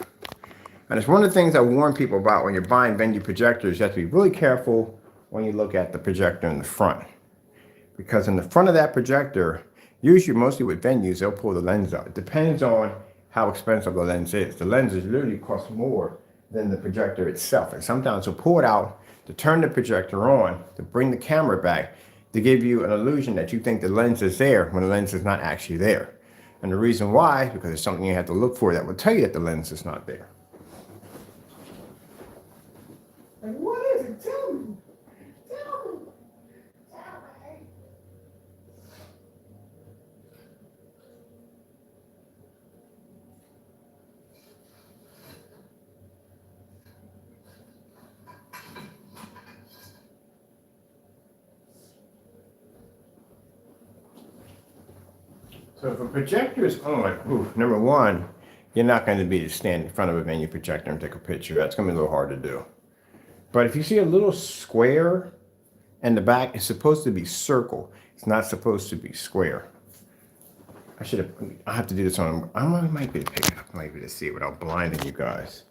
And it's one of the things I warn people about when you're buying venue projectors. You have to be really careful when you look at the projector in the front. Because in the front of that projector, usually mostly with venues, they'll pull the lens out. It depends on how expensive the lens is. The lenses literally cost more than the projector itself. And sometimes they'll pull it out to turn the projector on, to bring the camera back, to give you an illusion that you think the lens is there when the lens is not actually there. And the reason why, because it's something you have to look for that will tell you that the lens is not there. And what is it? Tell me. Tell me. Tell me. So if a projector is on, number one, you're not going to be to stand in front of a venue projector and take a picture. That's going to be a little hard to do. But if you see a little square in the back, it's supposed to be circle. It's not supposed to be square. I have to do this on, I might be able to pick it up, maybe to see it without blinding you guys.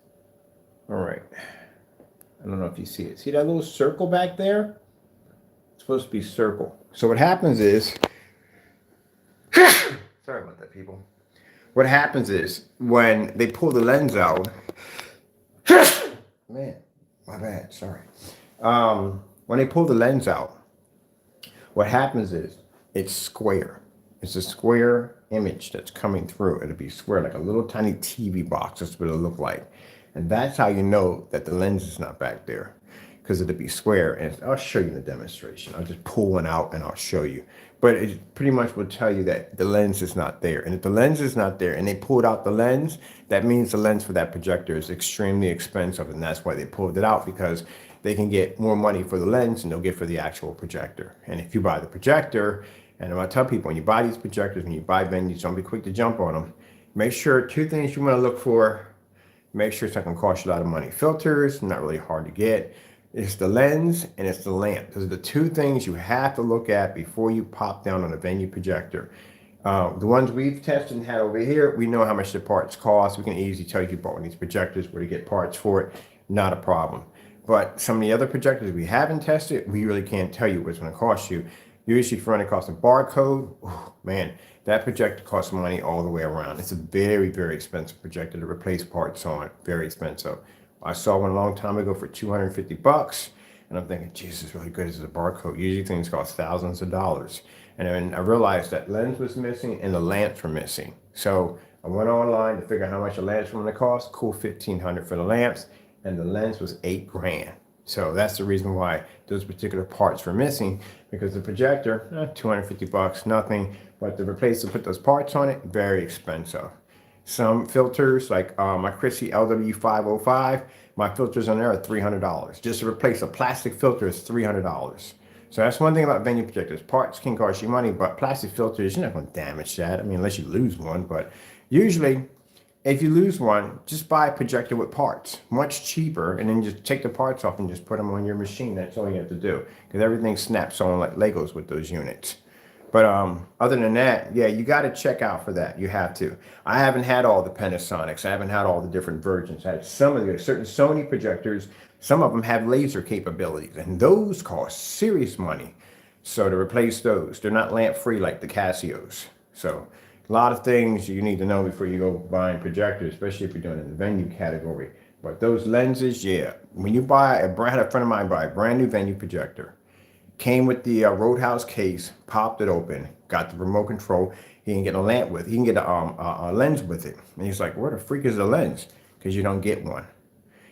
All right. I don't know if you see it. See that little circle back there? It's supposed to be circle. So what happens is, sorry about that, people. What happens is when they pull the lens out, man, my bad, sorry. When they pull the lens out, what happens is it's square. It's a square image that's coming through. It'll be square, like a little tiny TV box. That's what it'll look like. And that's how you know that the lens is not back there, because it'll be square. And I'll show you in the demonstration. I'll just pull one out and I'll show you. But it pretty much will tell you that the lens is not there. And if the lens is not there and they pulled out the lens, that means the lens for that projector is extremely expensive. And that's why they pulled it out, because they can get more money for the lens than they'll get for the actual projector. And if you buy the projector, and I tell people, when you buy these projectors, when you buy venues, don't be quick to jump on them. Make sure two things you want to look for. Make sure it's not going to cost you a lot of money. Filters, not really hard to get. It's the lens and it's the lamp. Those are the two things you have to look at before you pop down on a venue projector. The ones we've tested and had over here, we know how much the parts cost. We can easily tell you if you bought one of these projectors where to get parts for it. Not a problem. But some of the other projectors we haven't tested, we really can't tell you what it's going to cost you. Usually if you run across a barcode, oh, man, that projector costs money all the way around. It's a very, very expensive projector to replace parts on. Very expensive. I saw one a long time ago for $250, and I'm thinking, Jesus, it's really good as a barcode. Usually things cost thousands of dollars. And then I realized that lens was missing and the lamps were missing. So I went online to figure out how much the lamps were going to cost. Cool, $1,500 for the lamps, and the lens was $8,000. So that's the reason why those particular parts were missing, because the projector, $250, nothing, but to replace to put those parts on it, very expensive. Some filters, like my Chrissy LW505, my filters on there are $300. Just to replace a plastic filter is $300. So that's one thing about venue projectors. Parts can cost you money, but plastic filters, you're not going to damage that. I mean, unless you lose one. But usually, if you lose one, just buy a projector with parts. Much cheaper, and then just take the parts off and just put them on your machine. That's all you have to do, because everything snaps on like Legos with those units. But other than that, yeah, you got to check out for that. You have to. I haven't had all the Panasonics. I haven't had all the different versions. I had some of the certain Sony projectors. Some of them have laser capabilities, and those cost serious money. So to replace those, they're not lamp free like the Casios. So a lot of things you need to know before you go buying projectors, especially if you're doing it in the venue category. But those lenses, yeah. When you buy I had a friend of mine buy a brand new venue projector. Came with the Roadhouse case, popped it open, got the remote control. He can get a lamp with it. He can get a lens with it. And he's like, where the freak is the lens? Because you don't get one.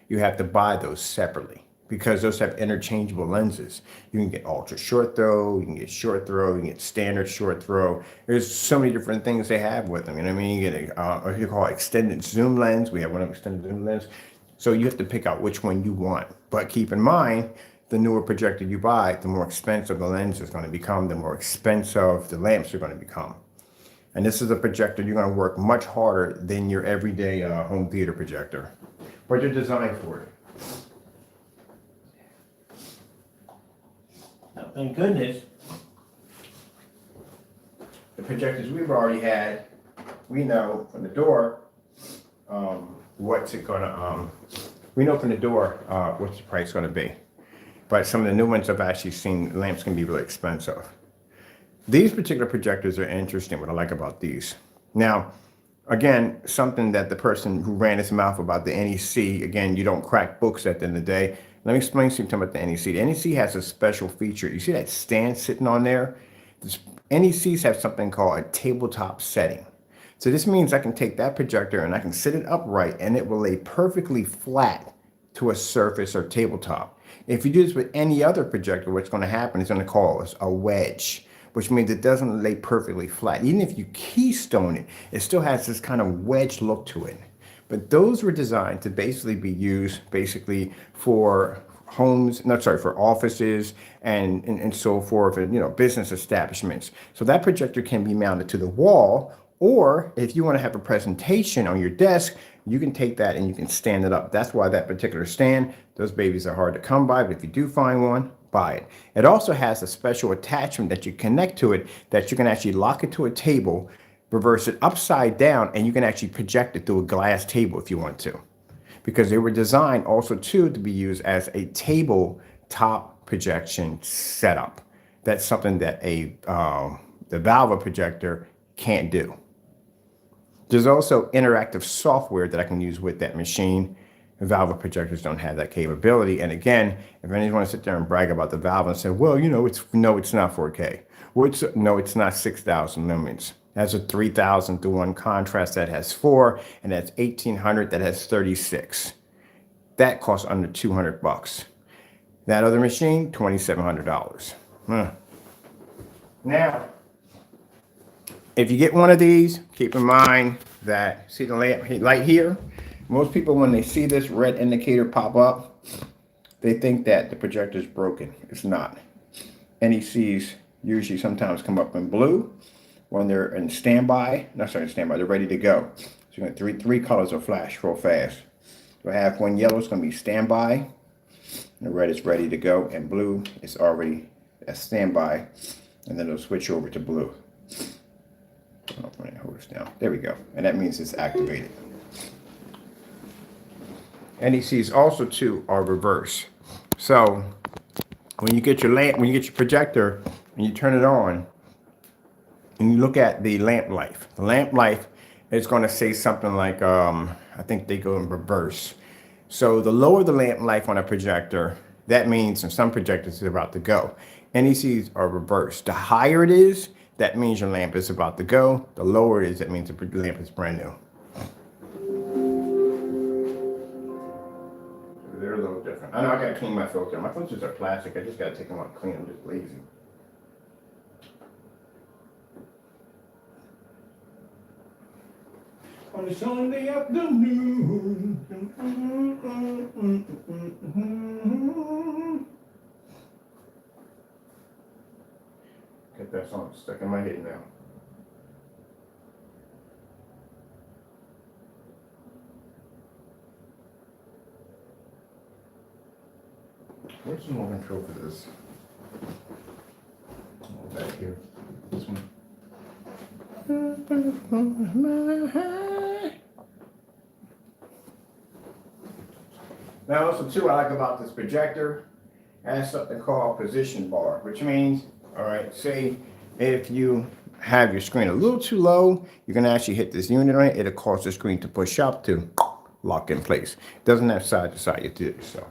You have to buy those separately, because those have interchangeable lenses. You can get ultra short throw, you can get short throw, you can get standard short throw. There's so many different things they have with them. You know what I mean? You get what you call extended zoom lens. We have one of extended zoom lens. So you have to pick out which one you want. But keep in mind, the newer projector you buy, the more expensive the lens is going to become, the more expensive the lamps are going to become. And this is a projector you're going to work much harder than your everyday home theater projector. But you're designed for it. Now, thank goodness, the projectors we've already had, we know from the door what's it going to, we know from the door what's the price going to be. But some of the new ones I've actually seen, lamps can be really expensive. These particular projectors are interesting, what I like about these. Now, again, something that the person who ran his mouth about the NEC, again, you don't crack books at the end of the day. Let me explain something about the NEC. The NEC has a special feature. You see that stand sitting on there? NECs have something called a tabletop setting. So this means I can take that projector and I can sit it upright and it will lay perfectly flat to a surface or tabletop. If you do this with any other projector, what's going to happen is going to cause a wedge, which means it doesn't lay perfectly flat. Even if you keystone it, it still has this kind of wedge look to it. But those were designed to basically be used for homes, not sorry, for offices and so forth, and business establishments. So that projector can be mounted to the wall, or if you want to have a presentation on your desk, you can take that and you can stand it up. That's why that particular stand, those babies are hard to come by, but if you do find one, buy it. It also has a special attachment that you connect to it that you can actually lock it to a table, reverse it upside down, and you can actually project it through a glass table if you want to. Because they were designed also too to be used as a tabletop projection setup. That's something that the Valva projector can't do. There's also interactive software that I can use with that machine. The Valva projectors don't have that capability. And again, if anyone wants to sit there and brag about the Valva and say, well, it's not 4K. Well, it's not 6,000 lumens. That's a 3,000 to 1 contrast that has 4, and that's 1,800 that has 36. That costs under $200. That other machine, $2,700. Now, if you get one of these, keep in mind that, see the light here? Most people, when they see this red indicator pop up, they think that the projector is broken. It's not. NECs usually sometimes come up in blue when they're in standby. Not sorry, standby, they're ready to go. So you got three colors will flash real fast. So half one yellow is going to be standby, and the red is ready to go, and blue is already at standby, and then it'll switch over to blue. Oh, let me hold this down. There we go. And that means it's activated. NECs also too are reverse. So when you get your projector and you turn it on and you look at the lamp life is going to say something like, I think they go in reverse. So the lower the lamp life on a projector, that means in some projectors it's about to go. NECs are reversed. The higher it is, that means your lamp is about to go. The lower it is, that means the lamp is brand new. They're a little different. I know I gotta clean my filter. My filters are plastic. I just gotta take them out and clean them. I'm just lazy. On a Sunday afternoon. Get that song stuck in my head now. Where's the remote control for this? Oh, back here. This one. Now, also too, I like about this projector, it has something called position bar, which means, all right, say if you have your screen a little too low, you're gonna actually hit this unit on it. It'll cause the screen to push up to lock in place. It doesn't have side to side, you do so.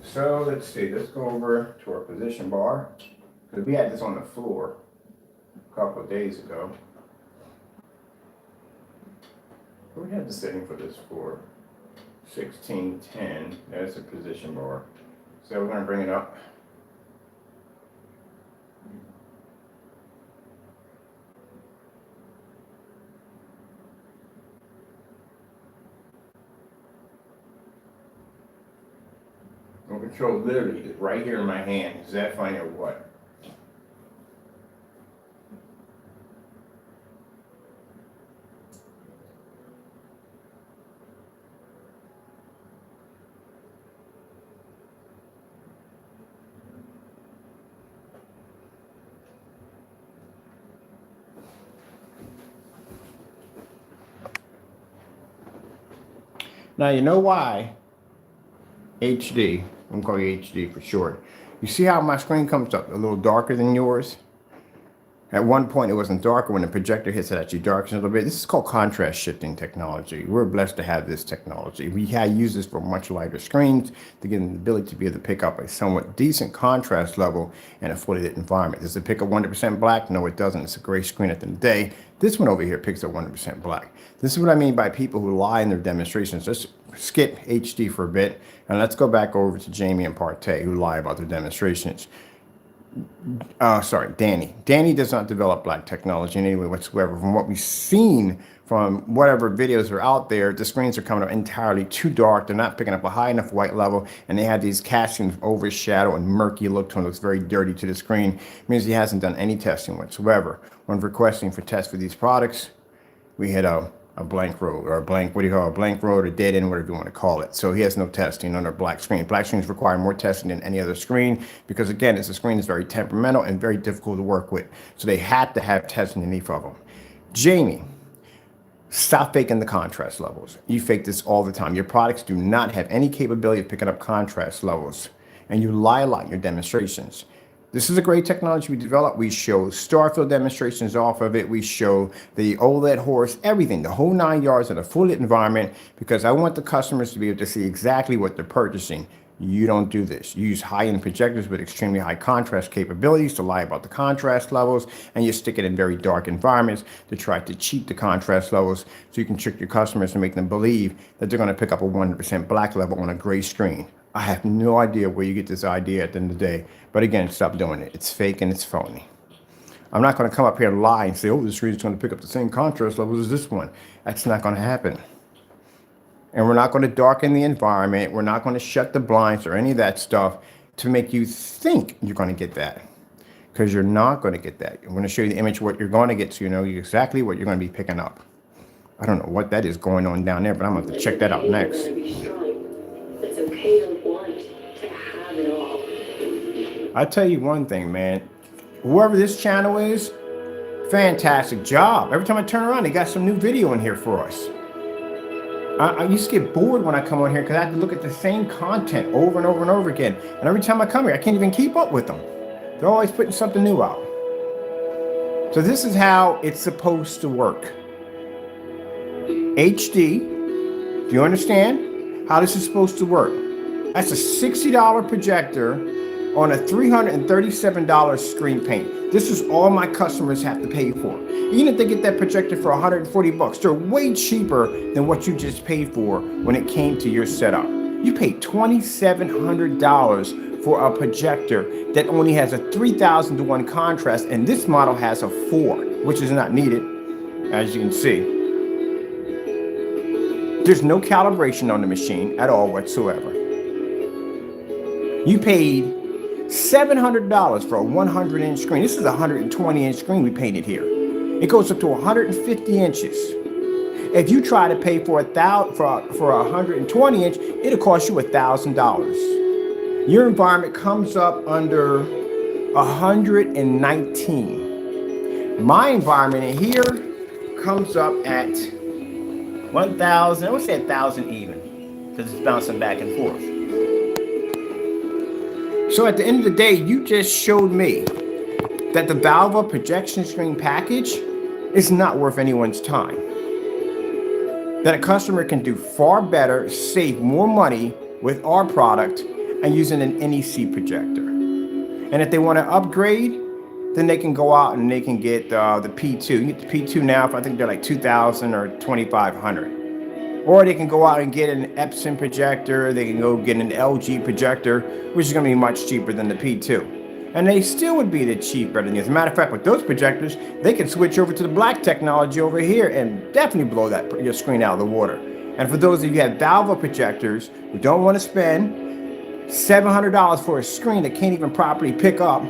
So let's see, let's go over to our position bar, because we had this on the floor a couple of days ago. We had the setting for this for 1610. There's the position bar. So we're going to bring it up. The control literally is right here in my hand. Is that funny or what? Now you know why HD, I'm calling you HD for short. You see how my screen comes up a little darker than yours? At one point, it wasn't darker. When the projector hits, it actually darkens a little bit. This is called contrast shifting technology. We're blessed to have this technology. We use this for much lighter screens to get the ability to be able to pick up a somewhat decent contrast level in a fully lit environment. Does it pick up 100% black? No, it doesn't. It's a gray screen at the end of the day. This one over here picks up 100% black. This is what I mean by people who lie in their demonstrations. Let's skip HD for a bit, and let's go back over to Jamie and Partey, who lie about their demonstrations. Danny. Danny does not develop black technology in any way whatsoever. From what we've seen from whatever videos are out there, the screens are coming up entirely too dark. They're not picking up a high enough white level, and they have these casting overshadow and murky look to them. It looks very dirty to the screen. It means he hasn't done any testing whatsoever. When requesting for tests for these products, we hit a blank road, or a blank, a blank road, or dead end, whatever you want to call it. So he has no testing on a black screen. Black screens require more testing than any other screen because, again, it's a screen that's very temperamental and very difficult to work with. So they have to have testing in each of them. Jamie, stop faking the contrast levels. You fake this all the time. Your products do not have any capability of picking up contrast levels, and you lie a lot in your demonstrations. This is a great technology we developed. We show Starfield demonstrations off of it. We show the OLED horse, everything, the whole 9 yards in a full lit environment, because I want the customers to be able to see exactly what they're purchasing. You don't do this. You use high-end projectors with extremely high contrast capabilities to lie about the contrast levels, and you stick it in very dark environments to try to cheat the contrast levels so you can trick your customers and make them believe that they're going to pick up a 100% black level on a gray screen. I have no idea where you get this idea at the end of the day. But again, stop doing it. It's fake and it's phony. I'm not going to come up here and lie and say, oh, this screen is going to pick up the same contrast levels as this one. That's not going to happen. And we're not going to darken the environment. We're not going to shut the blinds or any of that stuff to make you think you're going to get that. Because you're not going to get that. I'm going to show you the image of what you're going to get so you know exactly what you're going to be picking up. I don't know what that is going on down there, but I'm going to have to check that out next. It's okay to want to have it all. I tell you one thing, man. Whoever this channel is, fantastic job. Every time I turn around, they got some new video in here for us. I used to get bored when I come on here because I have to look at the same content over and over and over again. And every time I come here, I can't even keep up with them. They're always putting something new out. So this is how it's supposed to work. HD. Do you understand how this is supposed to work? That's a $60 projector on a $337 screen paint. This is all my customers have to pay for. Even if they get that projector for $140, they're way cheaper than what you just paid for when it came to your setup. You paid $2,700 for a projector that only has a 3,000 to 1 contrast, and this model has a 4, which is not needed, as you can see. There's no calibration on the machine at all whatsoever. You paid $700 for a 100-inch screen. This is a 120-inch screen we painted here. It goes up to 150 inches. If you try to pay for a 120-inch, it'll cost you $1,000. Your environment comes up under 119. My environment in here comes up at 1,000. I would say 1,000 even, because it's bouncing back and forth. So at the end of the day, you just showed me that the Valva projection screen package is not worth anyone's time. That a customer can do far better, save more money with our product and using an NEC projector. And if they want to upgrade, then they can go out and they can get the P2. You get the P2 now for I think they're like $2,000 or $2,500. Or they can go out and get an Epson projector. They can go get an LG projector, which is going to be much cheaper than the P2. And they still would be the cheaper than this. As a matter of fact, with those projectors, they can switch over to the black technology over here and definitely blow your screen out of the water. And for those of you who have Valva projectors who don't want to spend $700 for a screen that can't even properly pick up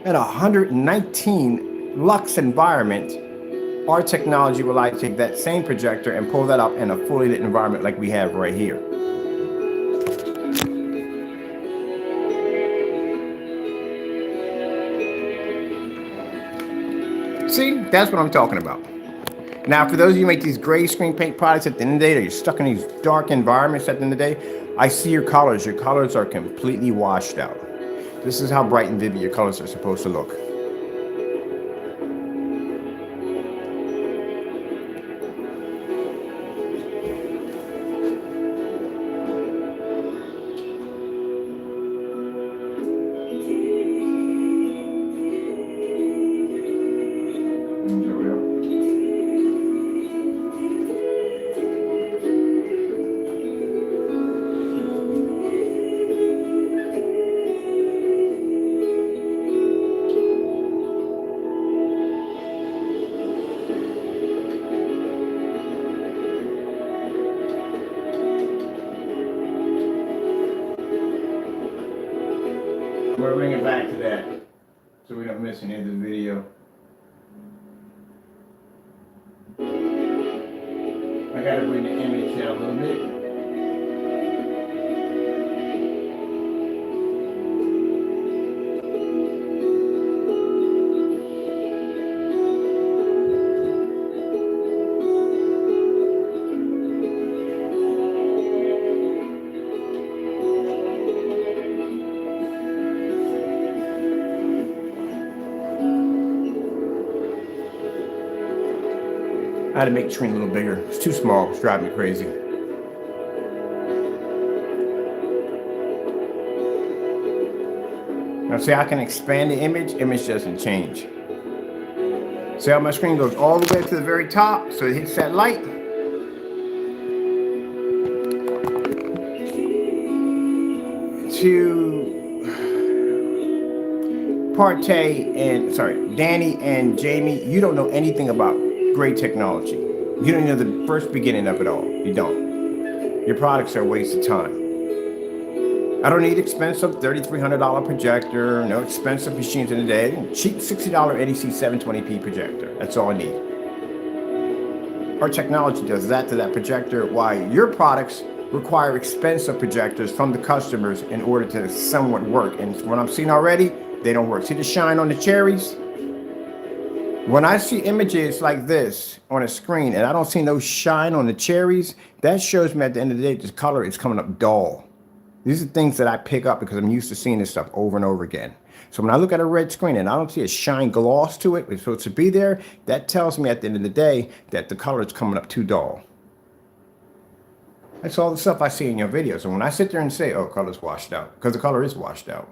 at a 119 lux environment, our technology will like to take that same projector and pull that up in a fully lit environment like we have right here. See, that's what I'm talking about. Now, for those of you who make these gray screen paint products at the end of the day, that you're stuck in these dark environments at the end of the day, I see your colors. Your colors are completely washed out. This is how bright and vivid your colors are supposed to look. gonna bring it back to that so we don't miss any of the video. I gotta bring the image down a little bit. I had to make the screen a little bigger. It's too small. It's driving me crazy. Now see, I can expand the image. Image doesn't change. See how my screen goes all the way to the very top, so it hits that light. To Danny and Jamie, you don't know anything about great technology. You don't know the first beginning of it all. You don't. Your products are a waste of time. I don't need expensive $3,300 projector, no expensive machines in the day. Cheap $60 NEC 720p projector. That's all I need. Our technology does that to that projector, while your products require expensive projectors from the customers in order to somewhat work. And what I'm seeing already, they don't work. See the shine on the cherries? When I see images like this on a screen and I don't see no shine on the cherries, that shows me at the end of the day, the color is coming up dull. These are things that I pick up because I'm used to seeing this stuff over and over again. So when I look at a red screen and I don't see a shine gloss to it, it's supposed to be there, that tells me at the end of the day that the color is coming up too dull. That's all the stuff I see in your videos. And when I sit there and say, oh, color's washed out, because the color is washed out.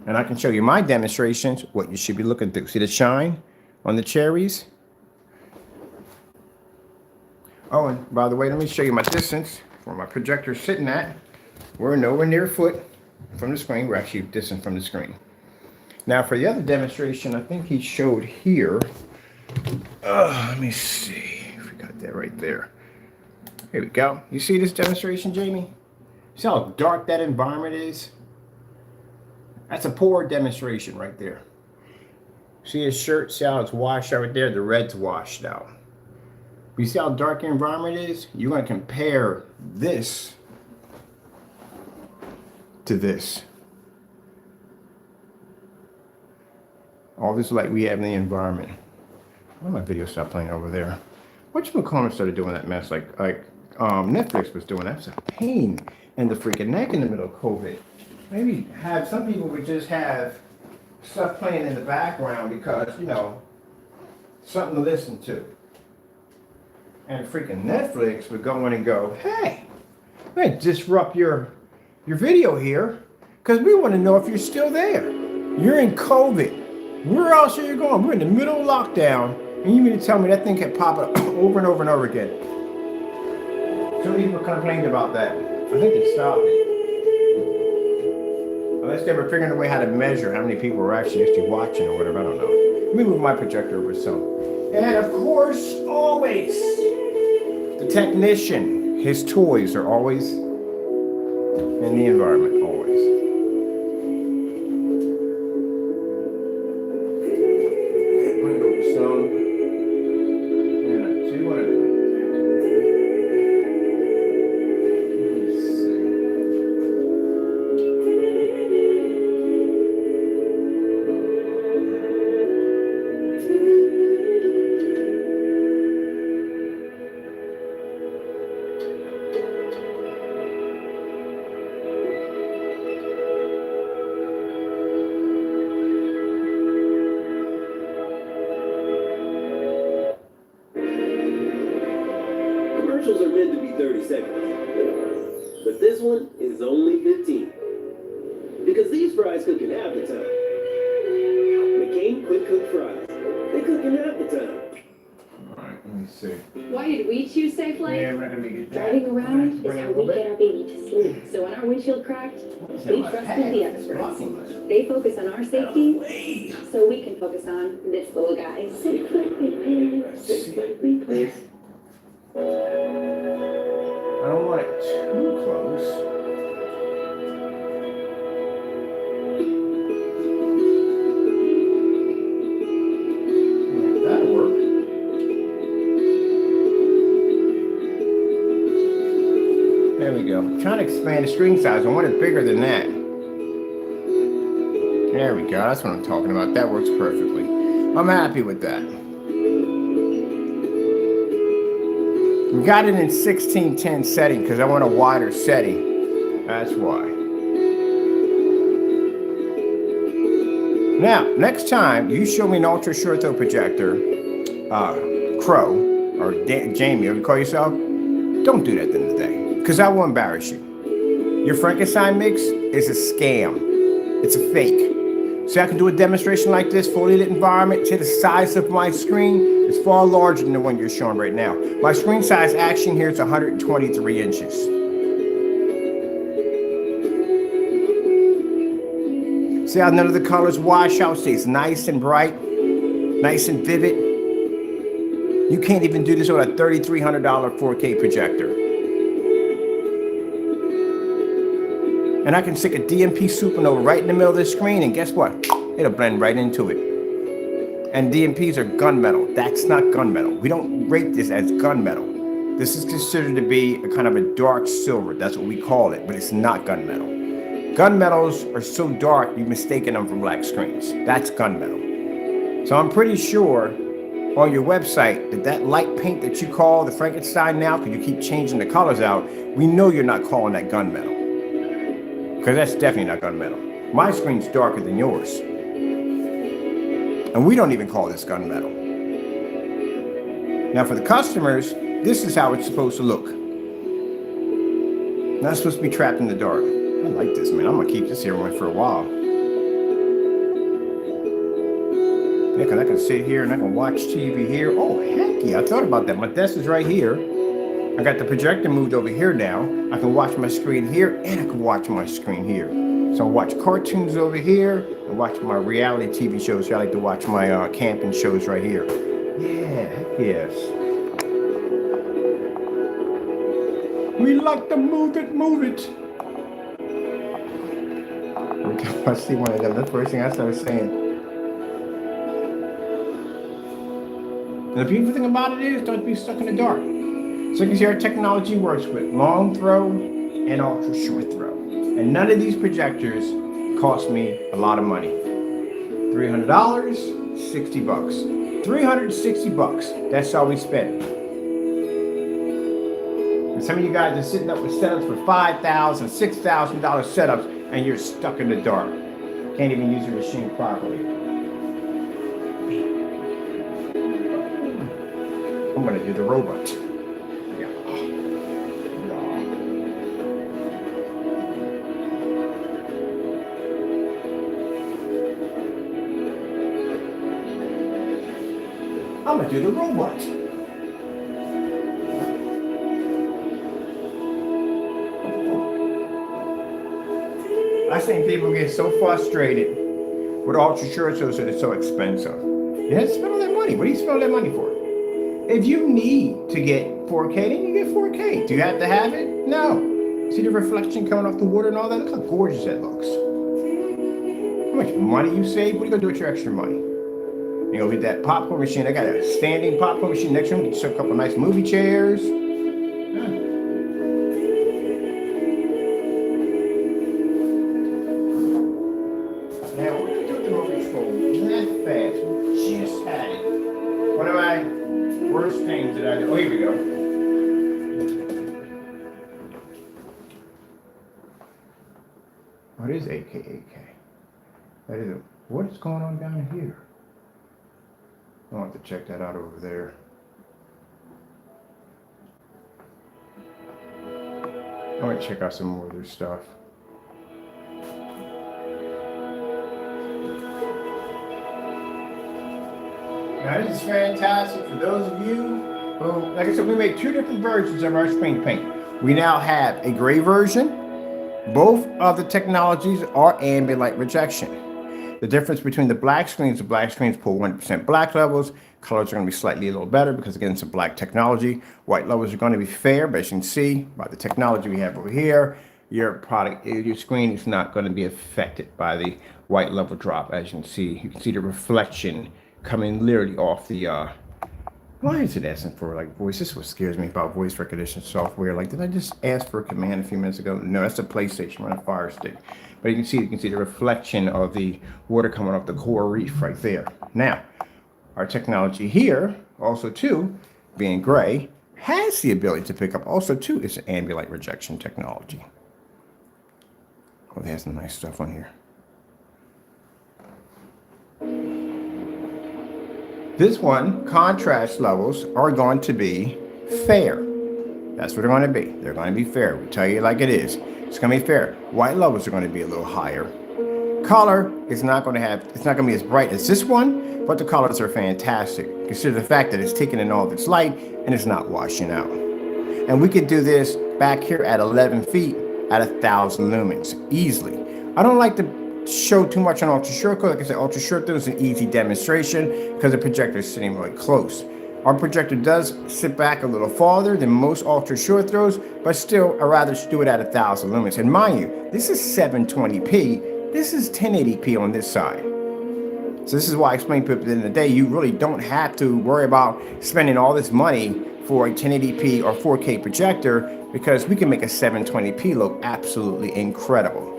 And I can show you my demonstrations, what you should be looking through. See the shine on the cherries? Oh, and by the way, let me show you my distance where my projector is sitting at. We're nowhere near a foot from the screen. We're actually distant from the screen. Now for the other demonstration, I think he showed here. Let me see if we got that right there. Here we go. You see this demonstration, Jamie? See how dark that environment is? That's a poor demonstration right there. See his shirt? See how it's washed out right there? The red's washed out. You see how dark your environment is? You're going to compare this to this. All this light we have in the environment. Why my video stopped playing over there? Whatchamacallit started doing that mess like Netflix was doing. That's a pain in the freaking neck in the middle of COVID. Maybe have some people would just have stuff playing in the background because, you know, something to listen to. And freaking Netflix would go in and go, hey, we're going to disrupt your video here because we want to know if you're still there. You're in COVID. Where else are you going? We're in the middle of lockdown. And you mean to tell me that thing kept popping up over and over and over again? Some people complained about that. I think they stopped it. Unless they were figuring a way how to measure how many people were actually watching or whatever. I don't know. Let me move my projector over so. And of course, always, the technician, his toys are always in the environment, always. Commercials are meant to be 30 seconds, but this one is only 15. Because these fries cook in half the time. McCain Quick Cook Fries. They cook in half the time. Alright, let me see. Why did we choose Safe Lane? Yeah, let me get that. Driving around Bring is it how a little we bit. get our baby to sleep. So when our windshield cracked, we trusted the experts. They focus on our safety, so we can focus on this little guy. Sit quickly, please. Sit quickly, please. I don't want it too close. go. I'm trying to expand the screen size. I want it bigger than that. There we go. That's what I'm talking about. That works perfectly. I'm happy with that. We got it in 16:10 setting because I want a wider setting. That's why. Now, next time you show me an ultra short throw projector, Crow, or Jamie, or you call yourself, don't do that at the end of the day, because I will embarrass you. Your Frankenstein mix is a scam. It's a fake. So I can do a demonstration like this, fully lit environment, to the size of my screen is far larger than the one you're showing right now. My screen size action here is 123 inches. See how none of the colors wash out? See, it's nice and bright, nice and vivid. You can't even do this with a $3,300 4K projector. And I can stick a DMP supernova right in the middle of the screen, and guess what? It'll blend right into it. And DMPs are gunmetal. That's not gunmetal. We don't rate this as gunmetal. This is considered to be a kind of a dark silver. That's what we call it, but it's not gunmetal. Gunmetals are so dark, you've mistaken them for black screens. That's gunmetal. So I'm pretty sure on your website that light paint that you call the Frankenstein now, because you keep changing the colors out, we know you're not calling that gunmetal. Because that's definitely not gunmetal. My screen's darker than yours. And we don't even call this gunmetal. Now for the customers, this is how it's supposed to look. Not supposed to be trapped in the dark. I like this, man. I'm gonna keep this here for a while. Yeah, because I can sit here and I can watch TV here. Oh, heck yeah, I thought about that. My desk is right here. I got the projector moved over here now. I can watch my screen here and I can watch my screen here. So I watch cartoons over here and watch my reality TV shows. So I like to watch my camping shows right here. Yeah, heck yes. We like to move it, move it. I see one of them. That's the first thing I started saying. And the beautiful thing about it is, don't be stuck in the dark. So you can see our technology works with long throw and ultra short throw. And none of these projectors cost me a lot of money. $300, 60 bucks. 360 bucks. That's all we spent. And some of you guys are sitting up with setups for $5,000, $6,000 setups, and you're stuck in the dark. Can't even use your machine properly. I'm gonna do the robot. I'm gonna do the robot. I've seen people get so frustrated with ultra short throws that it's so expensive. You have to spend all that money. What do you spend all that money for? If you need to get 4K, then you get 4K. Do you have to have it? No. See the reflection coming off the water and all that? Look how gorgeous that looks. How much money you save? What are you gonna do with your extra money? You go get that popcorn machine. I got a standing popcorn machine next to me. Get yourself a couple nice movie chairs. Now, what do you do with the remote control? That fast. We just had it. One of my worst things that I do. Oh, here we go. What is AKAK? That is what is going on down here? I'll have to check that out over there. I want to check out some more of their stuff. Now this is fantastic for those of you who, like I said, we made two different versions of our screen paint. We now have a gray version. Both of the technologies are ambient light rejection. The difference between the black screens pull 100% black levels. Colors are going to be slightly a little better because, again, it's a black technology. White levels are going to be fair, but as you can see by the technology we have over here, your screen is not going to be affected by the white level drop. As you can see the reflection coming literally off the Why is it asking for like voice? This is what scares me about voice recognition software. Like, did I just ask for a command a few minutes ago? No, that's a PlayStation on a Fire Stick. But you can see the reflection of the water coming off the coral reef right there. Now, our technology here, also too, being gray, has the ability to pick up. Also too, it's an ambient light rejection technology. Oh, they have some nice stuff on here. This one, contrast levels are going to be fair. That's what they're going to be. They're going to be fair. We tell you like it is. It's going to be fair. White levels are going to be a little higher. Color is not going to be as bright as this one, but the colors are fantastic. Consider the fact that it's taking in all of its light and it's not washing out. And we could do this back here at 11 feet at 1,000 lumens easily. I don't like to show too much on ultra short. Like I said, ultra short through is an easy demonstration because the projector is sitting really close. Our projector does sit back a little farther than most ultra short throws, but still I'd rather do it at 1,000 lumens. And mind you, this is 720p. This is 1080p on this side. So this is why I explain to people at the end of the day, you really don't have to worry about spending all this money for a 1080p or 4K projector because we can make a 720p look absolutely incredible.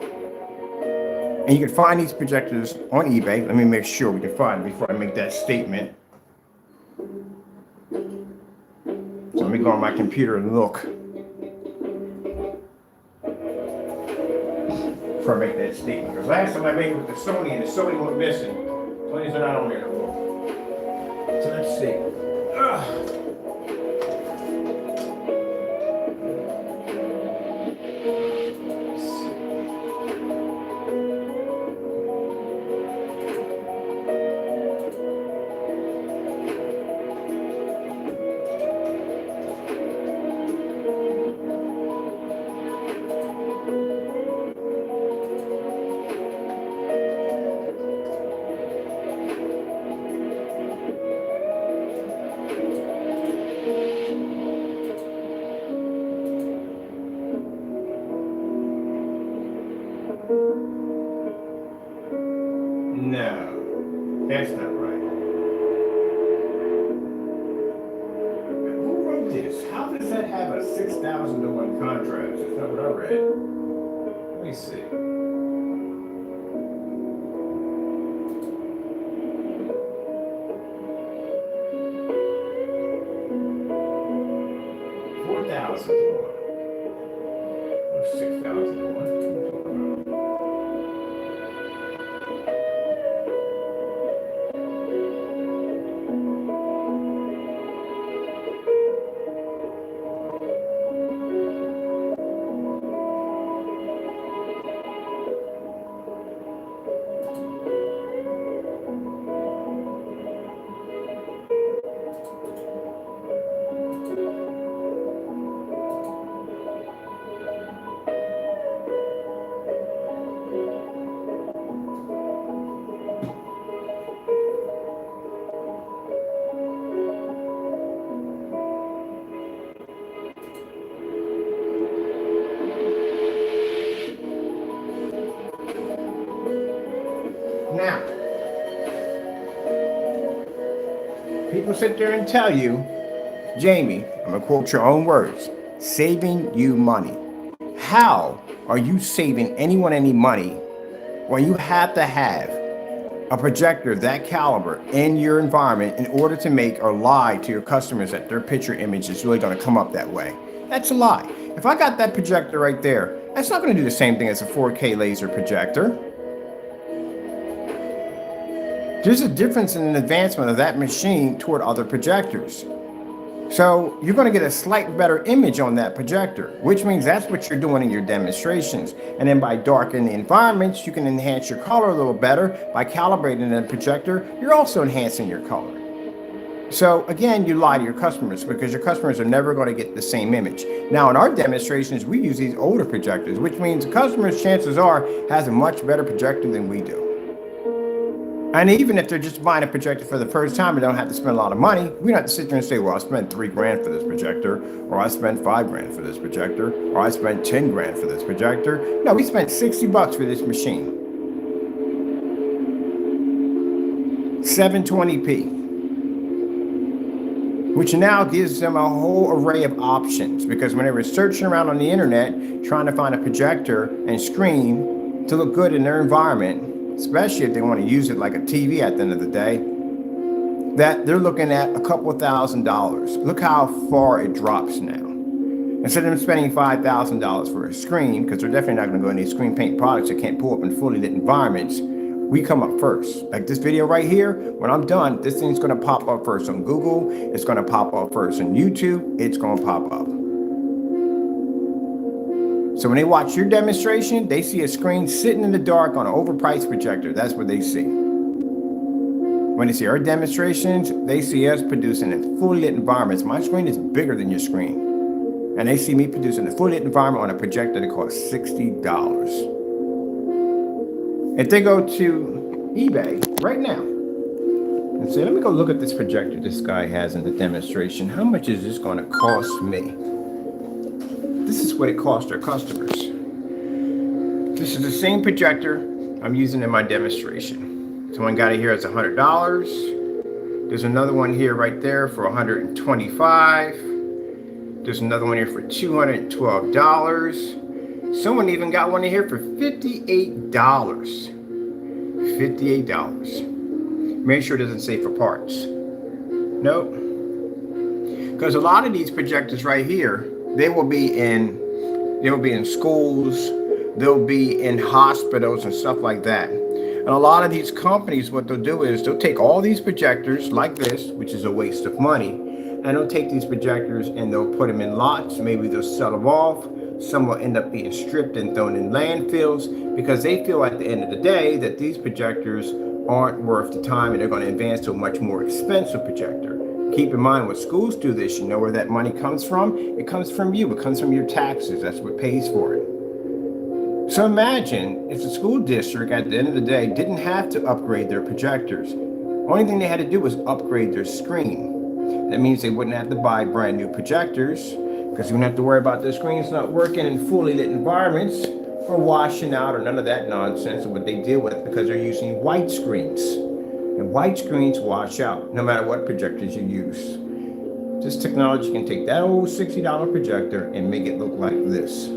And you can find these projectors on eBay. Let me make sure we can find them before I make that statement. So let me go on my computer and look before I make that statement. Because last time I made it with the Sony and the Sony went missing. Sony's are not on there no more. So let's see. Ugh. No, that's not right. Who wrote this? How does that have a 6,000 to 1 contrast? That's not what I read. Let me see. Now, people sit there and tell you, Jamie, I'm going to quote your own words, saving you money. How are you saving anyone any money when you have to have a projector that caliber in your environment in order to make or lie to your customers that their picture image is really going to come up that way? That's a lie. If I got that projector right there, that's not going to do the same thing as a 4K laser projector. There's a difference in an advancement of that machine toward other projectors. So you're going to get a slight better image on that projector, which means that's what you're doing in your demonstrations. And then by darkening the environments, you can enhance your color a little better. By calibrating the projector, you're also enhancing your color. So again, you lie to your customers because your customers are never going to get the same image. Now in our demonstrations, we use these older projectors, which means the customer's chances are has a much better projector than we do. And even if they're just buying a projector for the first time and don't have to spend a lot of money, we don't have to sit there and say, well, I spent $3,000 for this projector, or I spent $5,000 for this projector, or I spent $10,000 for this projector. No, we spent $60 for this machine. 720p. which now gives them a whole array of options, because when they were searching around on the internet trying to find a projector and screen to look good in their environment, especially if they want to use it like a TV at the end of the day, that they're looking at a couple $1,000s. Look how far it drops now. Instead of them spending $5,000 for a screen, because they're definitely not going to go any screen paint products that can't pull up in fully lit environments, we come up first. Like this video right here, when I'm done, this thing's going to pop up first on Google. It's going to pop up first on YouTube. It's going to pop up. So when they watch your demonstration, they see a screen sitting in the dark on an overpriced projector. That's what they see. When they see our demonstrations, they see us producing in fully lit environments. My screen is bigger than your screen. And they see me producing a fully lit environment on a projector that costs $60. If they go to eBay right now and say, let me go look at this projector this guy has in the demonstration. How much is this going to cost me? This is what it costs our customers. This is the same projector I'm using in my demonstration. So one guy here has $100. There's another one here right there for $125. There's another one here for $212. Someone even got one in here for $58. $58. Make sure it doesn't say for parts. Nope. Because a lot of these projectors right here, they will be in schools, they'll be in hospitals and stuff like that. And a lot of these companies, what they'll do is they'll take all these projectors like this, which is a waste of money, and they'll take these projectors and they'll put them in lots. Maybe they'll sell them off. Some will end up being stripped and thrown in landfills because they feel at the end of the day that these projectors aren't worth the time and they're going to advance to a much more expensive projector. Keep in mind, when schools do this, you know where that money comes from? It comes from you. It comes from your taxes. That's what pays for it. So imagine if the school district at the end of the day didn't have to upgrade their projectors. Only thing they had to do was upgrade their screen. That means they wouldn't have to buy brand new projectors, because you wouldn't have to worry about their screens not working in fully lit environments or washing out or none of that nonsense of what they deal with, because they're using white screens. And white screens wash out no matter what projectors you use. This technology can take that old $60 projector and make it look like this.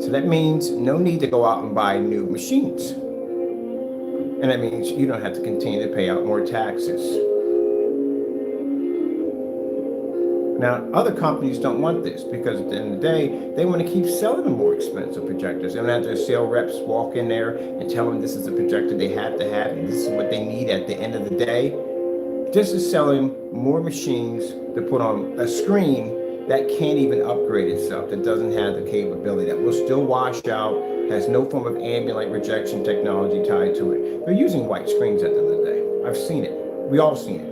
So that means no need to go out and buy new machines. And that means you don't have to continue to pay out more taxes. Now, other companies don't want this, because at the end of the day, they want to keep selling them more expensive projectors. They don't have their sales reps walk in there and tell them this is the projector they have to have and this is what they need at the end of the day. This is selling more machines to put on a screen that can't even upgrade itself, that doesn't have the capability, that will still wash out, has no form of ambient light rejection technology tied to it. They're using white screens at the end of the day. I've seen it. We all seen it.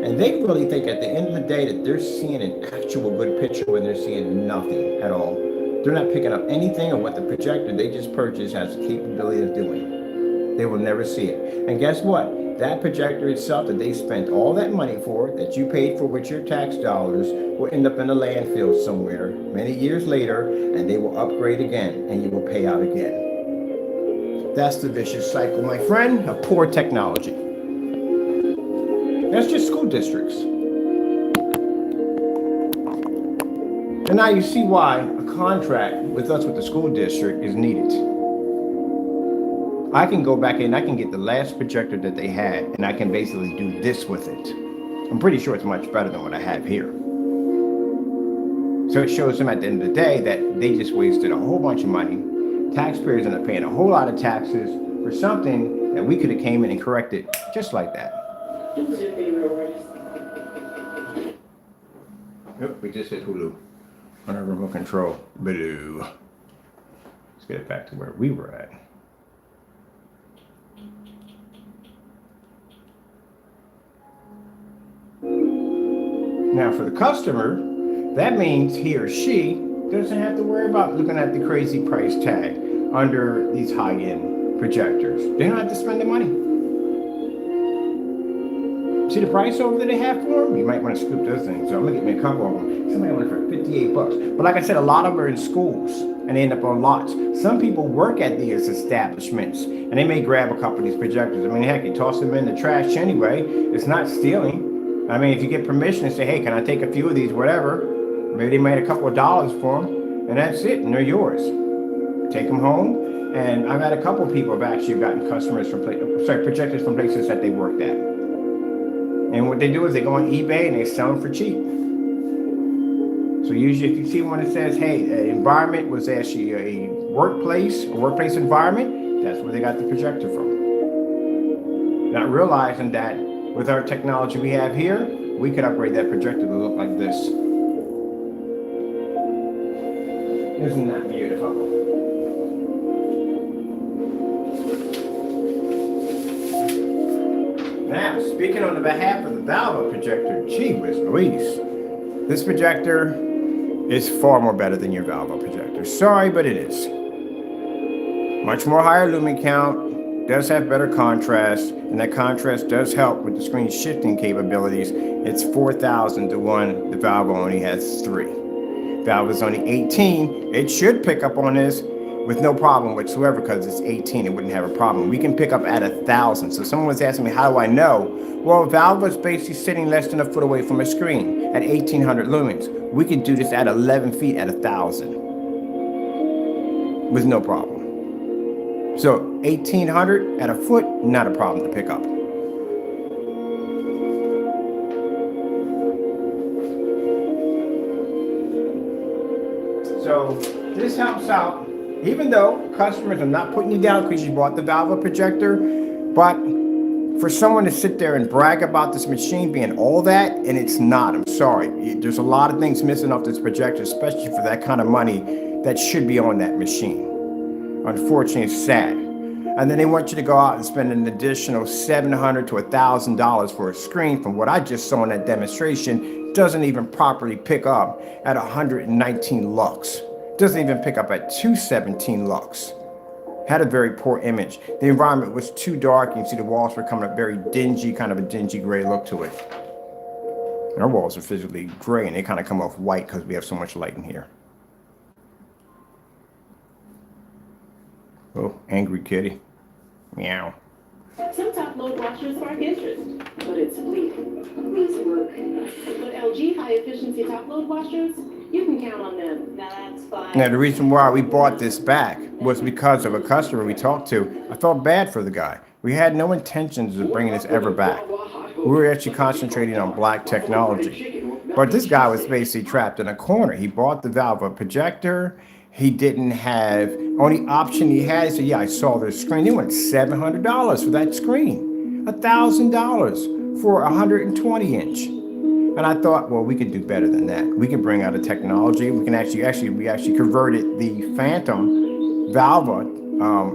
And they really think at the end of the day that they're seeing an actual good picture when they're seeing nothing at all. They're not picking up anything of what the projector they just purchased has the capability of doing. They will never see it. And guess what? That projector itself that they spent all that money for, that you paid for with your tax dollars, will end up in a landfill somewhere many years later, and they will upgrade again, and you will pay out again. That's the vicious cycle, my friend, of poor technology. That's just school districts. And now you see why a contract with us with the school district is needed. I can go back in, I can get the last projector that they had, and I can basically do this with it. I'm pretty sure it's much better than what I have here. So it shows them at the end of the day that they just wasted a whole bunch of money. Taxpayers end up paying a whole lot of taxes for something that we could have came in and corrected just like that. Nope, we just hit Hulu on our remote control. Boo. Let's get it back to where we were at. Now for the customer, that means he or she doesn't have to worry about looking at the crazy price tag under these high-end projectors. They don't have to spend the money. See the price over that they have for them? You might want to scoop those things. So I'm gonna get me a couple of them. Somebody went for $58. But like I said, a lot of them are in schools. and they end up on lots. Some people work at these establishments and they may grab a couple of these projectors. I mean, heck, you toss them in the trash anyway. It's not stealing. I mean, if you get permission and say, hey, can I take a few of these, whatever, maybe they made a couple of dollars for them, and that's it, and they're yours. Take them home, and I've had a couple of people have actually gotten customers from projectors from places that they worked at. And what they do is they go on eBay and they sell them for cheap. So usually if you see one that says, hey, environment was actually a workplace environment, that's where they got the projector from. Not realizing that with our technology we have here, we could upgrade that projector to look like this. Isn't that beautiful? Now, speaking on the behalf of the Valva projector, gee whiz Louise, this projector is far more better than your Valva projector. Sorry, but it is. Much more higher lumen count, does have better contrast, and that contrast does help with the screen shifting capabilities. It's 4,000 to 1. The Valva only has 3. Valva's only 18. It should pick up on this with no problem whatsoever because it's 18. It wouldn't have a problem. We can pick up at 1,000. So someone was asking me, how do I know? Well, Valva's basically sitting less than a foot away from a screen at 1,800 lumens. We can do this at 11 feet at 1,000 with no problem. So 1,800 at a foot, not a problem to pick up. So this helps out, even though customers are not putting you down because you bought the Valva projector, but for someone to sit there and brag about this machine being all that, and it's not, I'm sorry. There's a lot of things missing off this projector, especially for that kind of money that should be on that machine. Unfortunately, it's sad. And then they want you to go out and spend an additional $700 to $1,000 for a screen. From what I just saw in that demonstration, doesn't even properly pick up at 119 lux. Doesn't even pick up at 217 lux. Had a very poor image. The environment was too dark. You can see the walls were coming up very dingy, kind of a dingy gray look to it. Our walls are physically gray and they kind of come off white because we have so much light in here. Oh, angry kitty. Meow. Some top-load washers spark interest, but it's fleeting. But LG high-efficiency top-load washers, you can count on them. Now that's fine. Now, the reason why we bought this back was because of a customer we talked to. I felt bad for the guy. We had no intentions of bringing this ever back. We were actually concentrating on black technology. But this guy was basically trapped in a corner. He bought the Valva projector. He didn't have, only option he had, he said, yeah, I saw their screen. They went $700 for that screen, $1,000 for a 120 inch. And I thought, well, we could do better than that. We can bring out a technology. We can we actually converted the Phantom Valva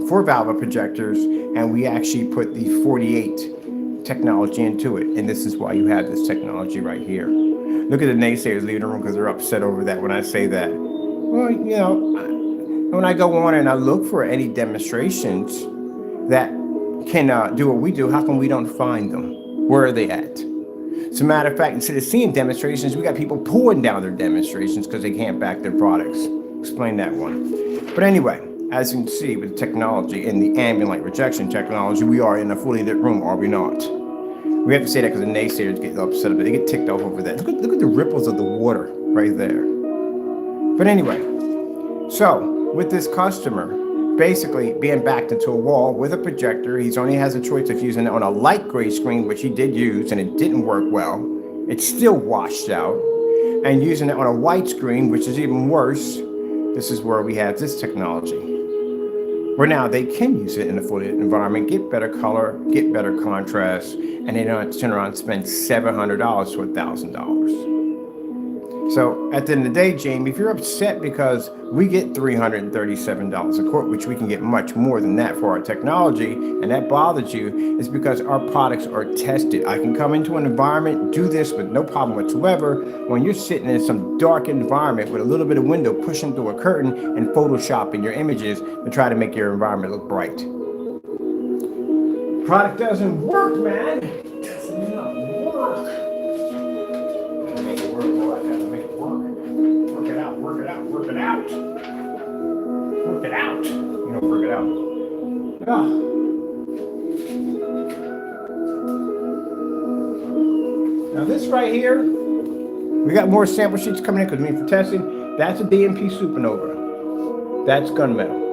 for Valva projectors, and we actually put the 48 technology into it. And this is why you have this technology right here. Look at the naysayers leaving the room because they're upset over that when I say that. Well, you know, when I go on and I look for any demonstrations that can do what we do, how come we don't find them? Where are they at? As a matter of fact, instead of seeing demonstrations, we got people pulling down their demonstrations because they can't back their products. Explain that one. But anyway, as you can see with technology and the ambient light rejection technology, we are in a fully lit room, are we not? We have to say that because the naysayers get upset about it. They get ticked off over that. Look at the ripples of the water right there. But anyway, so with this customer basically being backed into a wall with a projector, he only has a choice of using it on a light gray screen, which he did use, and it didn't work well. It's still washed out. And using it on a white screen, which is even worse, this is where we have this technology. Where now they can use it in a fully lit environment, get better color, get better contrast, and they don't have to turn around and spend $700 to $1,000. So at the end of the day, Jamie, if you're upset because we get $337 a quart, which we can get much more than that for our technology, and that bothers you, is because our products are tested. I can come into an environment, do this with no problem whatsoever. When you're sitting in some dark environment with a little bit of window pushing through a curtain and photoshopping your images to try to make your environment look bright. Product doesn't work, man. It does not work. Make it work, boy. I gotta make it work. Work it out, work it out, work it out. it out. You don't work it out. Ah. Now this right here, we got more sample sheets coming in because we need for testing. That's a DMP Supernova. That's gunmetal.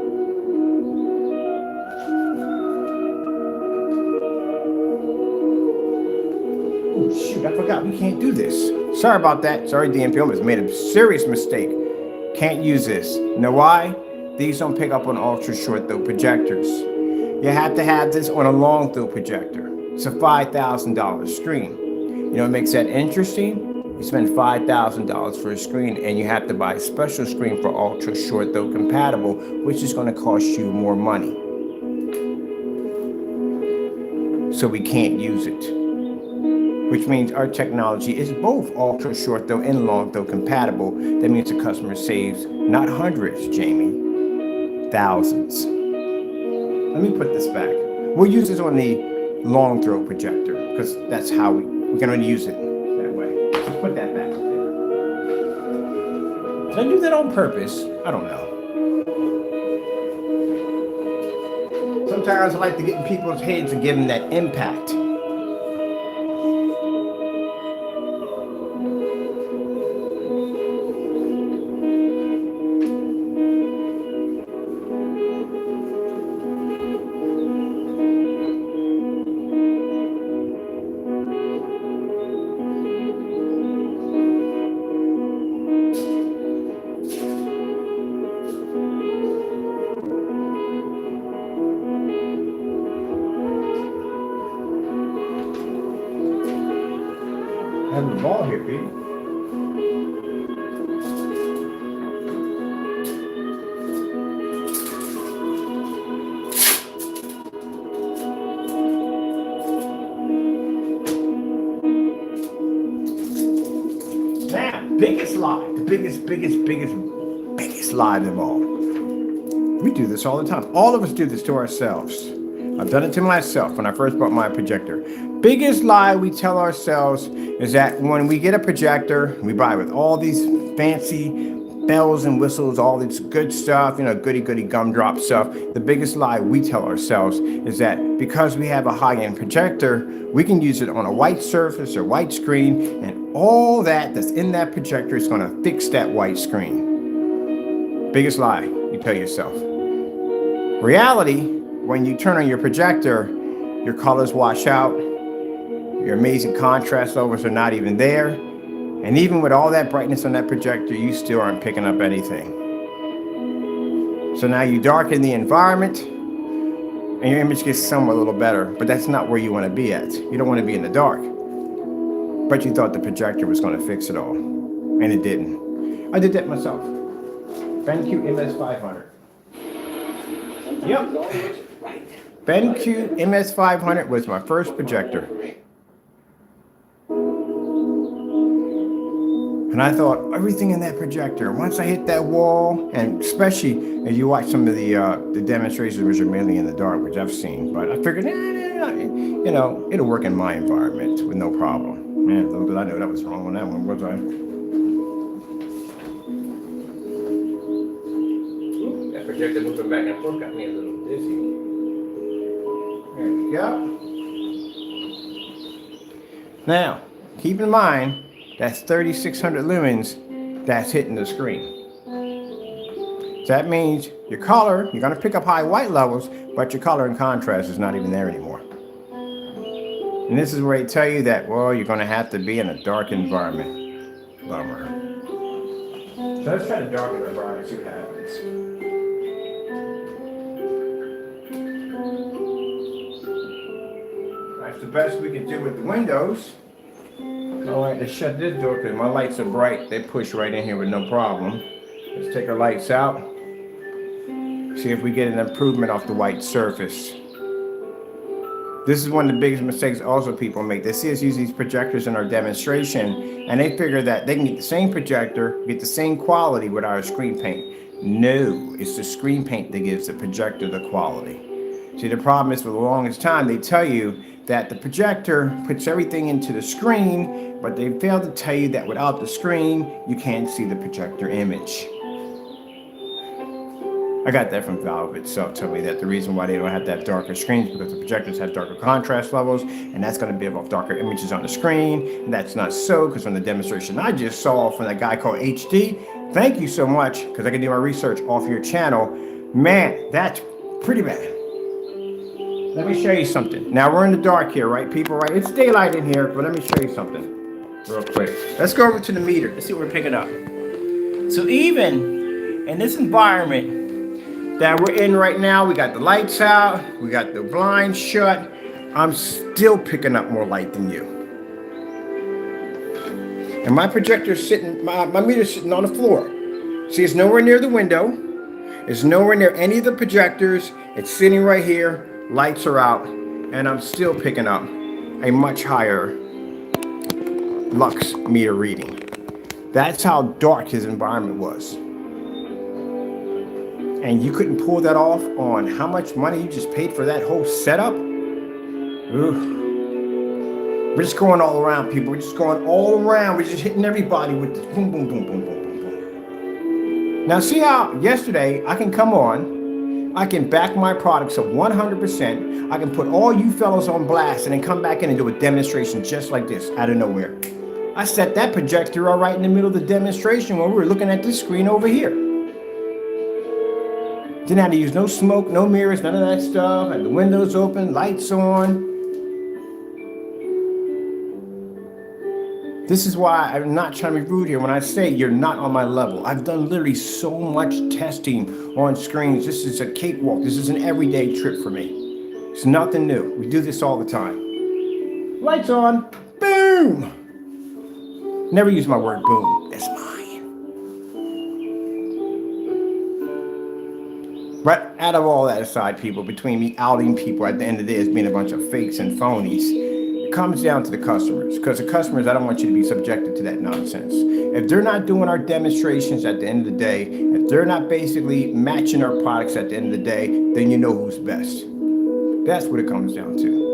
Oh shoot, I forgot we can't do this. Sorry about that. Sorry, DMP, almost made a serious mistake. Can't use this. You know why? These don't pick up on ultra short throw projectors. You have to have this on a long throw projector. It's a $5,000 screen. You know what makes that interesting? You spend $5,000 for a screen and you have to buy a special screen for ultra short throw compatible, which is going to cost you more money. So we can't use it. Which means our technology is both ultra short throw and long throw compatible. That means the customer saves not hundreds, Jamie, thousands. Let me put this back. We'll use this on the long throw projector because that's how we can only use it that way. Let's put that back up there. Did I do that on purpose? I don't know. Sometimes I like to get in people's heads and give them that impact. Having the ball here, Pete. Now, biggest lie, the biggest lie of them all. We do this all the time. All of us do this to ourselves. I've done it to myself when I first bought my projector. Biggest lie we tell ourselves is that when we get a projector, we buy it with all these fancy bells and whistles, all this good stuff, you know, goody gumdrop stuff. The biggest lie we tell ourselves is that because we have a high-end projector, we can use it on a white surface or white screen, and all that's in that projector is going to fix that white screen. Biggest lie you tell yourself. Reality, when you turn on your projector, your colors wash out, your amazing contrast levels are not even there, and even with all that brightness on that projector, you still aren't picking up anything. So now you darken the environment, and your image gets somewhat a little better, but that's not where you want to be at. You don't want to be in the dark. But you thought the projector was going to fix it all, and it didn't. I did that myself. BenQ MS500. Yep. BenQ MS500 was my first projector. And I thought everything in that projector, once I hit that wall, and especially as you watch some of the demonstrations, which are mainly in the dark, which I've seen, but I figured, you know, it'll work in my environment with no problem. Man, little did I know that was wrong on that one, was I? Ooh, that projector moving back and forth got me a little dizzy. There we go. Now, keep in mind, that's 3,600 lumens that's hitting the screen. So that means your color, you're going to pick up high white levels, but your color and contrast is not even there anymore. And this is where they tell you that, well, you're going to have to be in a dark environment. Bummer. So let's try to darken the environment, see what happens. That's the best we can do with the windows. All right, let's shut this door because my lights are bright. They push right in here with no problem. Let's take our lights out. See if we get an improvement off the white surface. This is one of the biggest mistakes also people make. They see us use these projectors in our demonstration and they figure that they can get the same projector, get the same quality with our screen paint. No, it's the screen paint that gives the projector the quality. See, the problem is for the longest time, they tell you that the projector puts everything into the screen, but they fail to tell you that without the screen, you can't see the projector image. I got that from Valve itself, telling me that the reason why they don't have that darker screens because the projectors have darker contrast levels, and that's going to give off darker images on the screen. And that's not so, because from the demonstration I just saw from that guy called HD, thank you so much, because I can do my research off your channel. Man, that's pretty bad. Let me show you something. Now we're in the dark here, right, people, right? It's daylight in here, but let me show you something real quick. Let's go over to the meter. Let's see what we're picking up. So even in this environment that we're in right now, we got the lights out, we got the blinds shut, I'm still picking up more light than you. And my projector's sitting, my meter's sitting on the floor. See, it's nowhere near the window. It's nowhere near any of the projectors. It's sitting right here, lights are out, and I'm still picking up a much higher lux meter reading. That's how dark his environment was. And you couldn't pull that off on how much money you just paid for that whole setup? Ooh. We're just going all around, people. We're just going all around. We're just hitting everybody with this boom, boom, boom, boom, boom, boom, boom. Now, see how yesterday I can come on, I can back my products up 100%. I can put all you fellows on blast and then come back in and do a demonstration just like this out of nowhere. I set that projector all right in the middle of the demonstration when we were looking at this screen over here. Didn't have to use no smoke, no mirrors, none of that stuff. Had the windows open, lights on. This is why I'm not trying to be rude here when I say you're not on my level. I've done literally so much testing on screens. This is a cakewalk. This is an everyday trip for me. It's nothing new. We do this all the time. Lights on. Boom. Never use my word boom. That's mine. But out of all that aside, people, between me outing people at the end of the day as being a bunch of fakes and phonies, it comes down to the customers. Because the customers, I don't want you to be subjected to that nonsense. If they're not doing our demonstrations at the end of the day, if they're not basically matching our products at the end of the day, then you know who's best. That's what it comes down to.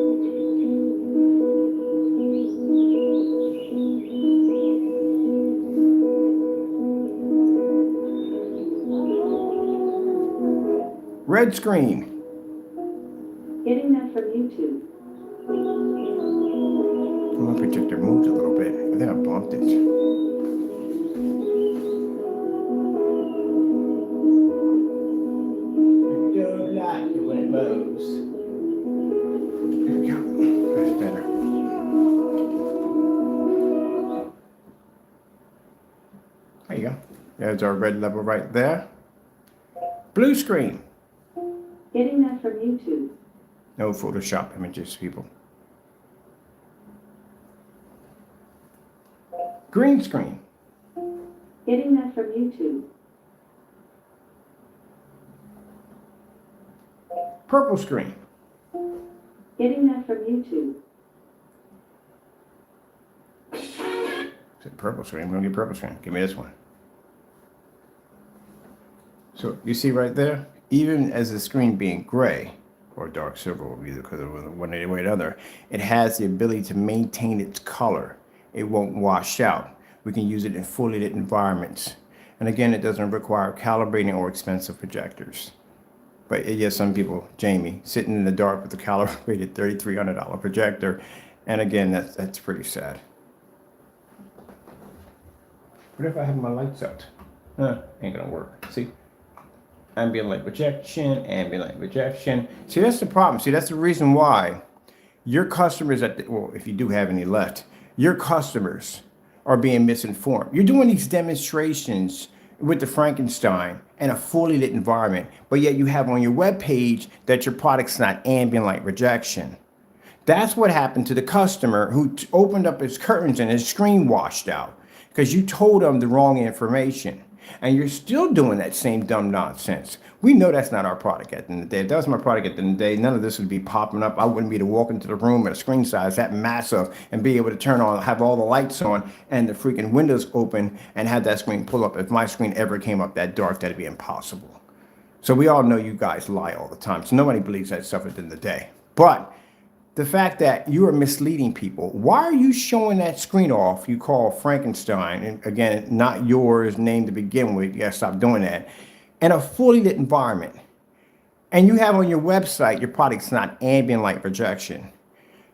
Red screen. Getting that from YouTube. My projector moved a little bit. I think I bumped it. I don't like it when it moves. There we go. That's better. There you go. There's our red level right there. Blue screen. Getting that from YouTube. No Photoshop images, people. Green screen. Getting that from YouTube. Purple screen. Getting that from YouTube. Is it purple screen? We're gonna get purple screen. Give me this one. So you see right there, even as the screen being gray or dark silver, either because of one way or another, it has the ability to maintain its color. It won't wash out. We can use it in fully lit environments. And again, it doesn't require calibrating or expensive projectors. But yes, some people, Jamie, sitting in the dark with a calibrated $3,300 projector. And again, that's pretty sad. What if I have my lights out? Ain't gonna work. See? Ambient light projection, ambient light projection. See, that's the problem. See, that's the reason why your customers, well, if you do have any left, your customers are being misinformed. You're doing these demonstrations with the Frankenstein in a fully lit environment, but yet you have on your webpage that your product's not ambient light projection. That's what happened to the customer who opened up his curtains and his screen washed out because you told them the wrong information. And you're still doing that same dumb nonsense. We know that's not our product at the end of the day. If that was my product at the end of the day, none of this would be popping up. I wouldn't be able to walk into the room at a screen size that massive and be able to turn on, have all the lights on and the freaking windows open and have that screen pull up. If my screen ever came up that dark, that'd be impossible. So we all know you guys lie all the time. So nobody believes that stuff at the end of the day. But the fact that you are misleading people, why are you showing that screen off you call Frankenstein, and again, not yours name to begin with, you gotta stop doing that, in a fully lit environment, and you have on your website your product's not ambient light projection,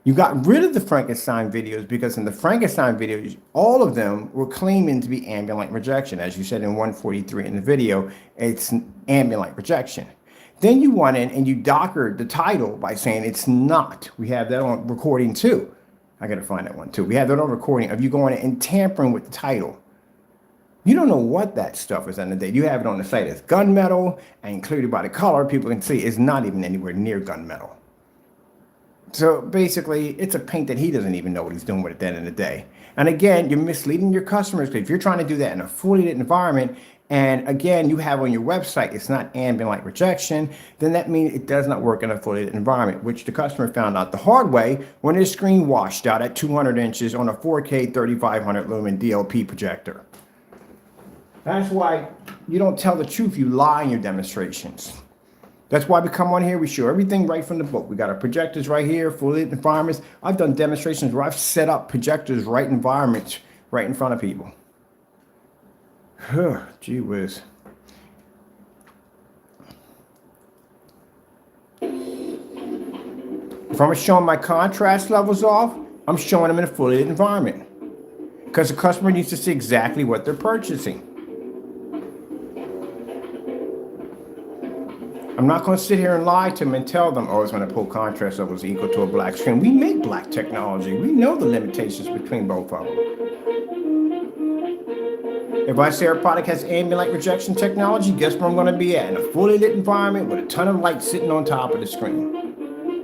you got rid of the Frankenstein videos because in the Frankenstein videos, all of them were claiming to be ambient light projection. As you said in 143 in the video, it's ambient light projection. Then you went in and you dockered the title by saying it's not. We have that on recording too. I got to find that one too. We have that on recording of you going in and tampering with the title. You don't know what that stuff is on the day. You have it on the site as gunmetal, and clearly by the color, people can see it's not even anywhere near gunmetal. So basically, it's a paint that he doesn't even know what he's doing with at the end of the day. And again, you're misleading your customers. If you're trying to do that in a fully lit environment, and again, you have on your website, it's not ambient light projection, then that means it does not work in a fully lit environment, which the customer found out the hard way when his screen washed out at 200 inches on a 4K 3500 lumen DLP projector. That's why you don't tell the truth, you lie in your demonstrations. That's why we come on here, we show everything right from the book. We got our projectors right here, fully lit environments. I've done demonstrations where I've set up projectors right environments right in front of people. Gee whiz. If I'm showing my contrast levels off, I'm showing them in a fully lit environment because the customer needs to see exactly what they're purchasing. I'm not going to sit here and lie to them and tell them, oh, it's going to pull contrast levels equal to a black screen. We make black technology. We know the limitations between both of them. If I say our product has ambient light projection technology, guess where I'm going to be at? In a fully lit environment with a ton of light sitting on top of the screen.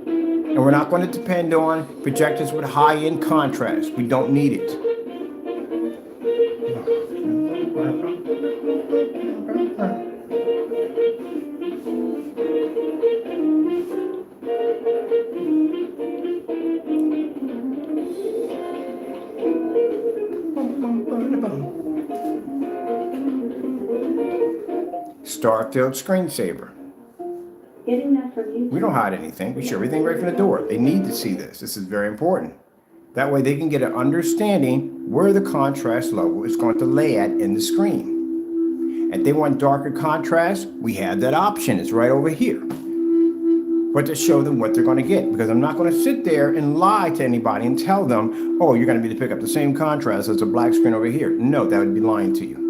And we're not going to depend on projectors with high-end contrast. We don't need it. Starfield screensaver. Getting that from you. We don't hide anything. We show everything right from the door. They need to see this. This is very important. That way they can get an understanding where the contrast level is going to lay at in the screen. If they want darker contrast, we have that option. It's right over here. But to show them what they're going to get, because I'm not going to sit there and lie to anybody and tell them, oh, you're going to be able to pick up the same contrast as a black screen over here. No, that would be lying to you.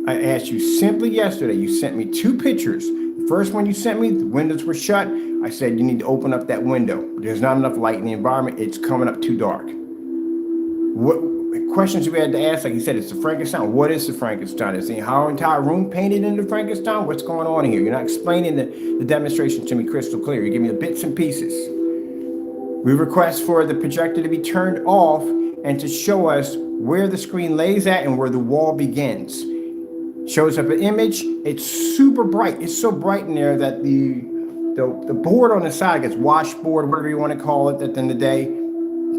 I asked you simply yesterday, you sent me two pictures. The first one you sent me, the windows were shut. I said, you need to open up that window. There's not enough light in the environment. It's coming up too dark. What questions we had to ask? Like you said, it's the Frankenstein. What is the Frankenstein? Is the entire room painted into Frankenstein? What's going on here? You're not explaining the demonstration to me crystal clear. You give me the bits and pieces. We request for the projector to be turned off and to show us where the screen lays at and where the wall begins. Shows up an image. It's super bright. It's so bright in there that the board on the side gets washboard, whatever you want to call it, at the end of the day,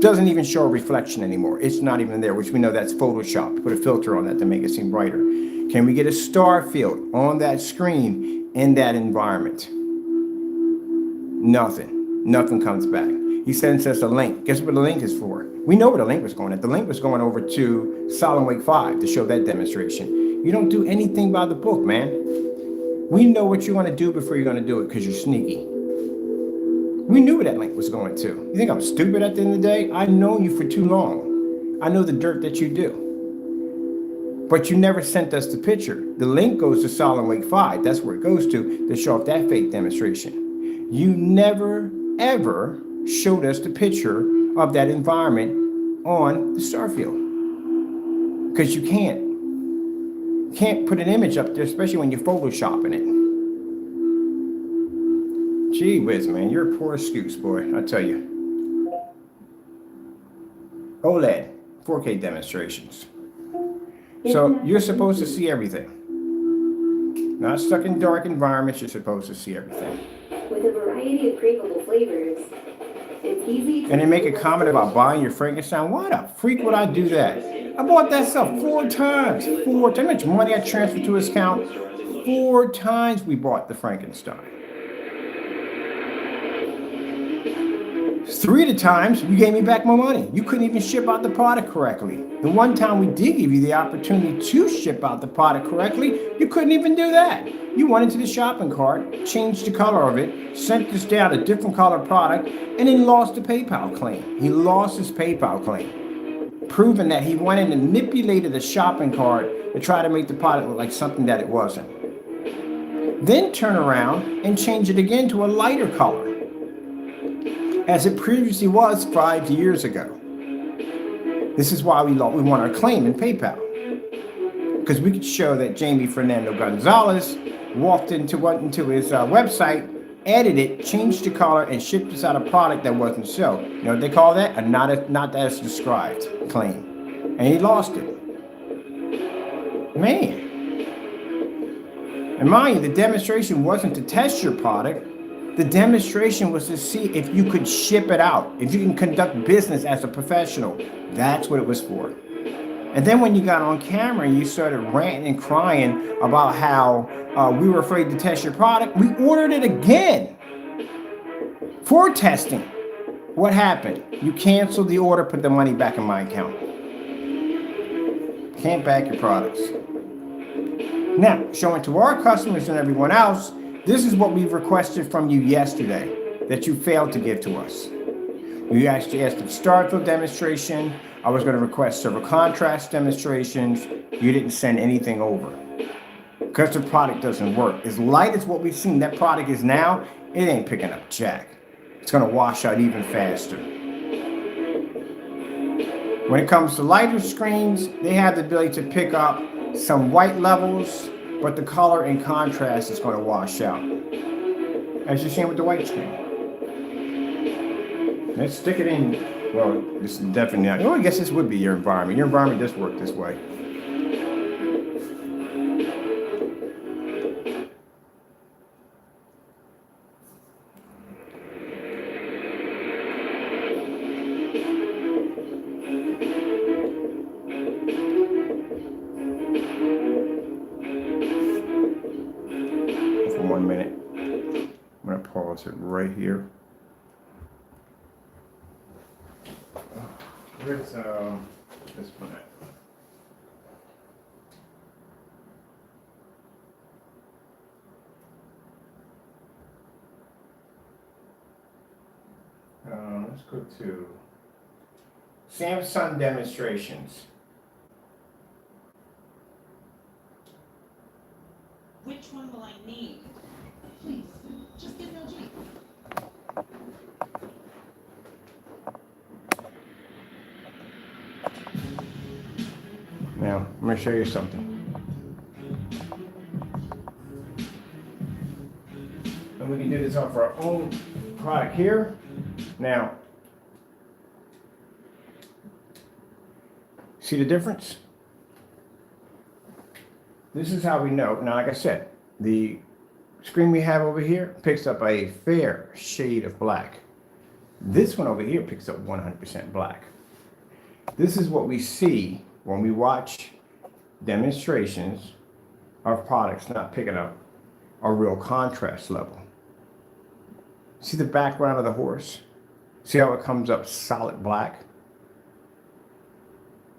doesn't even show a reflection anymore. It's not even there, which we know that's Photoshop. Put a filter on that to make it seem brighter. Can we get a star field on that screen in that environment? Nothing. Nothing comes back. He sends us a link. Guess what the link is for? We know where the link was going at. The link was going over to Solid Wake 5 to show that demonstration. You don't do anything by the book, man. We know what you want to do before you're going to do it because you're sneaky. We knew where that link was going to. You think I'm stupid at the end of the day? I've known you for too long. I know the dirt that you do. But you never sent us the picture. The link goes to Solid Wake 5. That's where it goes to show off that fake demonstration. You never, ever showed us the picture of that environment on the Starfield. Because you can't. You can't put an image up there, especially when you're photoshopping it. Gee whiz, man, you're a poor excuse, boy, I tell you. OLED, 4K demonstrations. So you're supposed to see everything. Not stuck in dark environments, you're supposed to see everything. With a variety of craveable flavors, it's easy to... And they make a comment about buying your Frankenstein. Why the freak would I do that? I bought that stuff 4 times. 4 times. How much money I transferred to his account? 4 times we bought the Frankenstein. 3 of the times you gave me back my money. You couldn't even ship out the product correctly. The one time we did give you the opportunity to ship out the product correctly, you couldn't even do that. You went into the shopping cart, changed the color of it, sent us down a different color product, and then lost the PayPal claim. He lost his PayPal claim, proving that he went in and manipulated the shopping cart to try to make the product look like something that it wasn't. Then turn around and change it again to a lighter color, as it previously was 5 years ago. This is why we want our claim in PayPal, because we could show that Jamie Fernando Gonzalez walked into his website, edited, changed the color, and shipped us out a product that wasn't so. You know what they call that? A not as described claim. And he lost it. Man. And mind you, the demonstration wasn't to test your product. The demonstration was to see if you could ship it out, if you can conduct business as a professional. That's what it was for. And then when you got on camera and you started ranting and crying about how we were afraid to test your product, we ordered it again for testing. What happened? You canceled the order, put the money back in my account. Can't back your products. Now, showing to our customers and everyone else, this is what we requested from you yesterday that you failed to give to us. We actually asked to start the demonstration. I was going to request several contrast demonstrations. You didn't send anything over because the product doesn't work. As light as what we've seen that product is now, it ain't picking up jack. It's going to wash out even faster. When it comes to lighter screens, they have the ability to pick up some white levels, but the color and contrast is going to wash out, as you're seeing with the white screen. Let's stick it in. Well, this is definitely not. Oh, I guess this would be your environment. Your environment does work this way. For 1 minute. I'm going to pause it right here. Where's this one at? Let's go to Samsung demonstrations. Which one will I need? Please, just get LG. Now, I'm going to show you something. And we can do this off our own product here. Now, see the difference? This is how we know. Now, like I said, the screen we have over here picks up a fair shade of black. This one over here picks up 100% black. This is what we see when we watch demonstrations of products not picking up a real contrast level. See the background of the horse? See how it comes up solid black?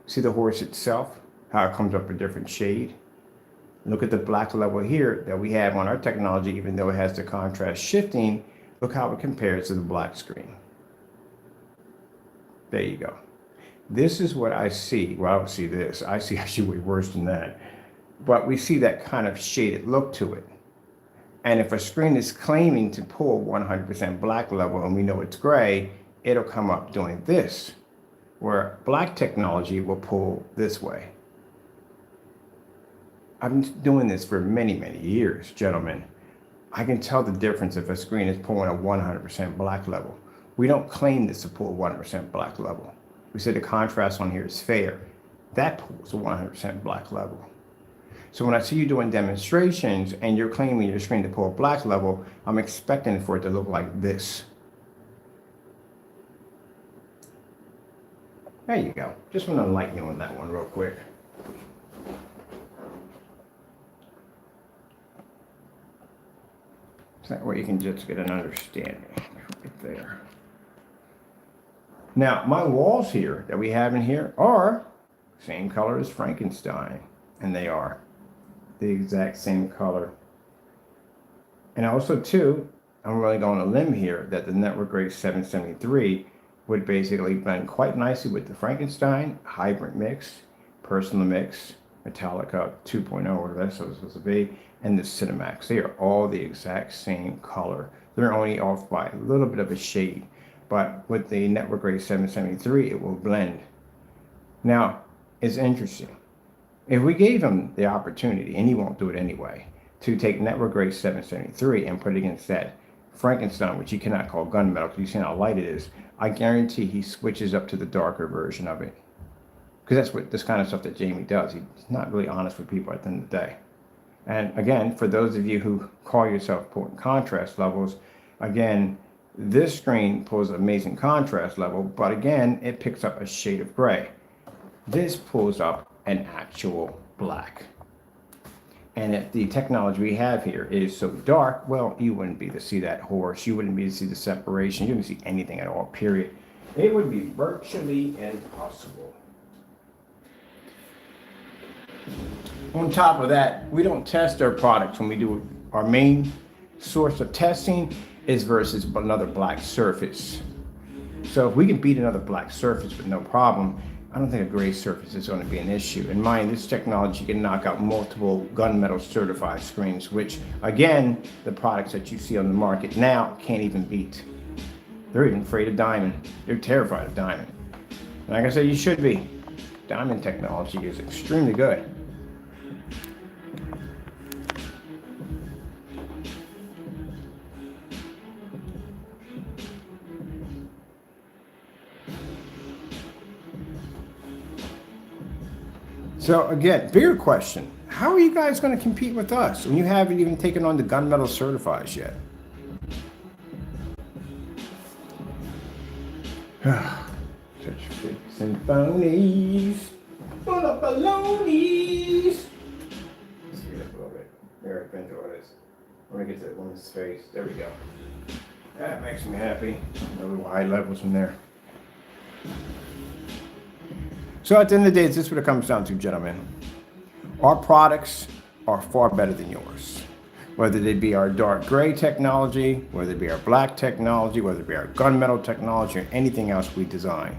See the horse itself, how it comes up a different shade? Look at the black level here that we have on our technology, even though it has the contrast shifting. Look how it compares to the black screen. There you go. This is what I see. Well, I don't see this. I see actually way worse than that. But we see that kind of shaded look to it. And if a screen is claiming to pull 100% black level and we know it's gray, it'll come up doing this, where black technology will pull this way. I've been doing this for many, many years, gentlemen. I can tell the difference if a screen is pulling a 100% black level. We don't claim this to pull 100% black level. We say the contrast on here is fair. That pulls a 100% black level. So when I see you doing demonstrations and you're claiming your screen to pull a black level, I'm expecting for it to look like this. There you go. Just want to enlighten you on that one real quick. So that way you can just get an understanding right there. Now, my walls here that we have in here are same color as Frankenstein, and they are the exact same color. And also, too, I'm really going on a limb here that the Network Grade 773 would basically blend quite nicely with the Frankenstein, Hybrid Mix, Personal Mix, Metallica 2.0, whatever that's supposed to be, and the Cinemax. They are all the exact same color. They're only off by a little bit of a shade. But with the Network Grade 773, it will blend. Now, it's interesting. If we gave him the opportunity, and he won't do it anyway, to take Network Grade 773 and put it against that Frankenstein, which you cannot call gunmetal because you see how light it is, I guarantee he switches up to the darker version of it. Because that's what this kind of stuff that Jamie does. He's not really honest with people at the end of the day. And again, for those of you who call yourself putting contrast levels, again, this screen pulls an amazing contrast level, but again, it picks up a shade of gray. This pulls up an actual black. And if the technology we have here is so dark, well, you wouldn't be to see that horse. You wouldn't be to see the separation. You wouldn't see anything at all, period. It would be virtually impossible. On top of that, we don't test our products when we do our main source of testing is versus another black surface. So if we can beat another black surface with no problem, I don't think a gray surface is going to be an issue. And mind, this technology can knock out multiple gunmetal certified screens, which again, the products that you see on the market now can't even beat. They're even afraid of diamond. They're terrified of diamond. And like I said, you should be. Diamond technology is extremely good. So again, bigger question. How are you guys going to compete with us when you haven't even taken on the gunmetal certifies yet? Such fits and phonies. Full of balonies. Let's get up a little bit. There, I've been through this. I'm going to get to that woman's face. There we go. That makes me happy. A little high levels in there. So at the end of the day, this is what it comes down to, gentlemen. Our products are far better than yours. Whether they be our dark gray technology, whether it be our black technology, whether it be our gunmetal technology, or anything else we design.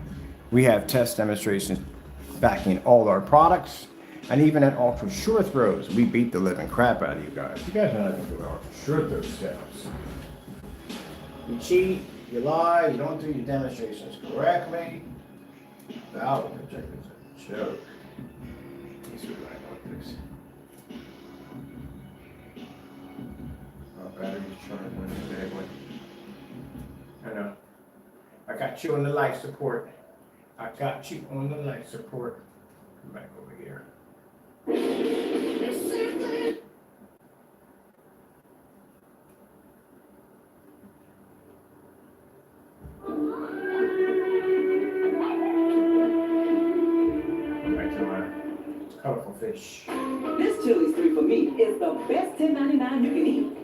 We have test demonstrations backing all our products. And even at ultra short throws, we beat the living crap out of you guys. You guys know nothing to do with ultra short throw steps. You cheat, you lie, you don't do your demonstrations correctly. Valve projectors are a joke. Let's see what I want this. Our battery's charged when it's dead one. I know. I got you on the life support. I got you on the life support. Come back over here. Colorful fish. This Chili's 3 for Me is the best $10.99 you can eat.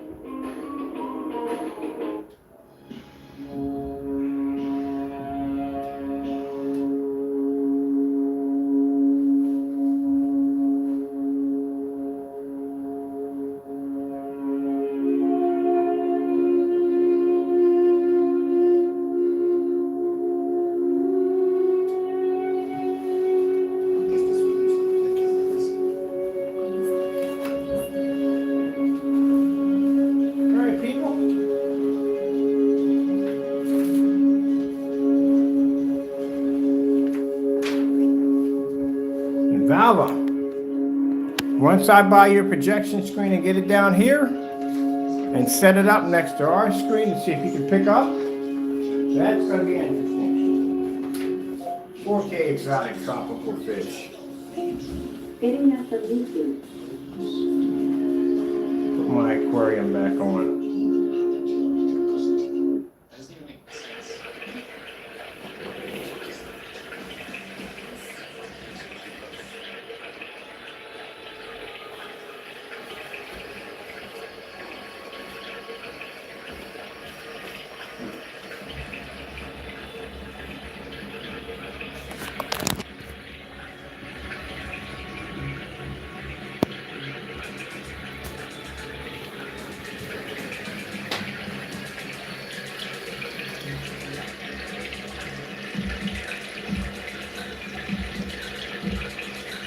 Valva. Once I buy your projection screen and get it down here and set it up next to our screen and see if you can pick up, that's going to be interesting. 4K exotic tropical fish. Getting that from YouTube. Put my aquarium back on.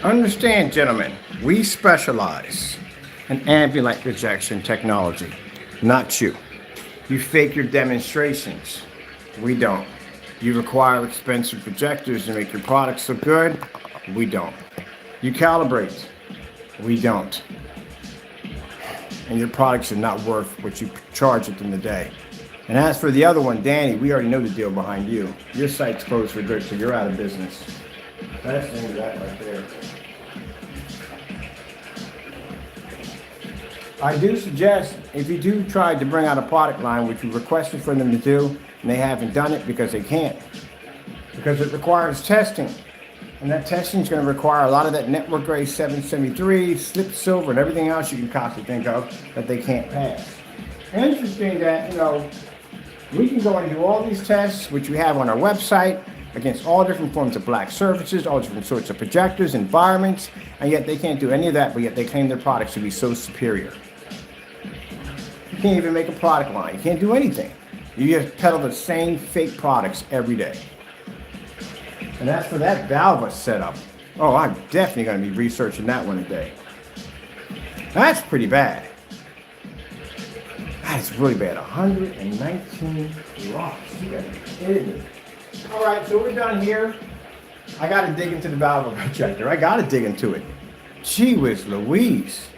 Understand, gentlemen, we specialize in ambient light projection technology, not you. You fake your demonstrations. We don't. You require expensive projectors to make your products look good. We don't. You calibrate. We don't. And your products are not worth what you charge at the end of the day. And as for the other one, Danny, we already know the deal behind you. Your site's closed for good, so you're out of business. That's the end of that right there. I do suggest, if you do try to bring out a product line, which you requested for them to do, and they haven't done it because they can't, because it requires testing. And that testing is going to require a lot of that network grade 773, slip silver, and everything else you can possibly think of that they can't pass. Interesting that, we can go and do all these tests, which we have on our website, against all different forms of black surfaces, all different sorts of projectors, environments, and yet they can't do any of that, but yet they claim their products to be so superior. You can't even make a product line. You can't do anything. You just peddle the same fake products every day. And as for that Valva setup, oh, I'm definitely going to be researching that one today. That's pretty bad. That is really bad. 119 rocks. You gotta be kidding me. All right, so we're done here. I got to dig into the Valva projector. I got to dig into it. Gee whiz Louise.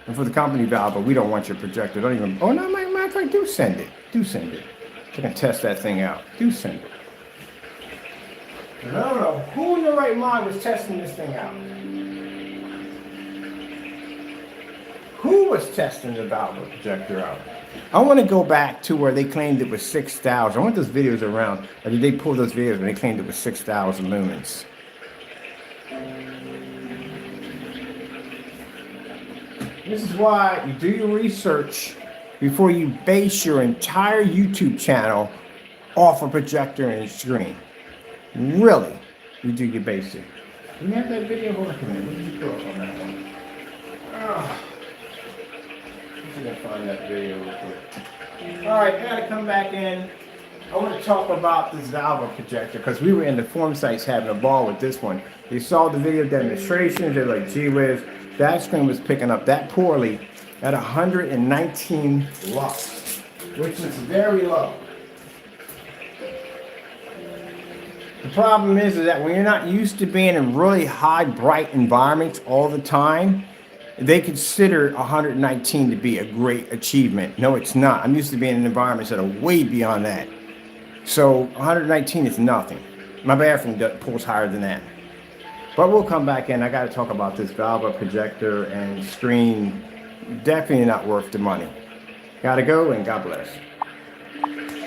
And for the company Valva, we don't want your projector. Don't even. Oh no, matter of fact, do send it. Do send it. So I can test that thing out. Do send it. And I don't know who in their right mind was testing this thing out. Who was testing the Valva projector out? I want to go back to where they claimed it was 6,000. I want those videos around. Or did they pull those videos when they claimed it was 6,000 lumens? This is why you do your research before you base your entire YouTube channel off a projector and a screen. Really, you do your basic. Do you have that video? Hold on a minute. What did you throw up on that one? I'm gonna find that video real quick. All right, I gotta come back in. I want to talk about this Valva projector because we were in the forum sites having a ball with this one. They saw the video demonstrations. They're like, gee whiz, that screen was picking up that poorly at 119 lux, which is very low. The problem is that when you're not used to being in really high, bright environments all the time, they consider 119 to be a great achievement. No, it's not. I'm used to being in environments that are way beyond that. So 119 is nothing. My bathroom pulls higher than that. But we'll come back in. I got to talk about this Valva projector and screen. Definitely not worth the money. Got to go, and God bless.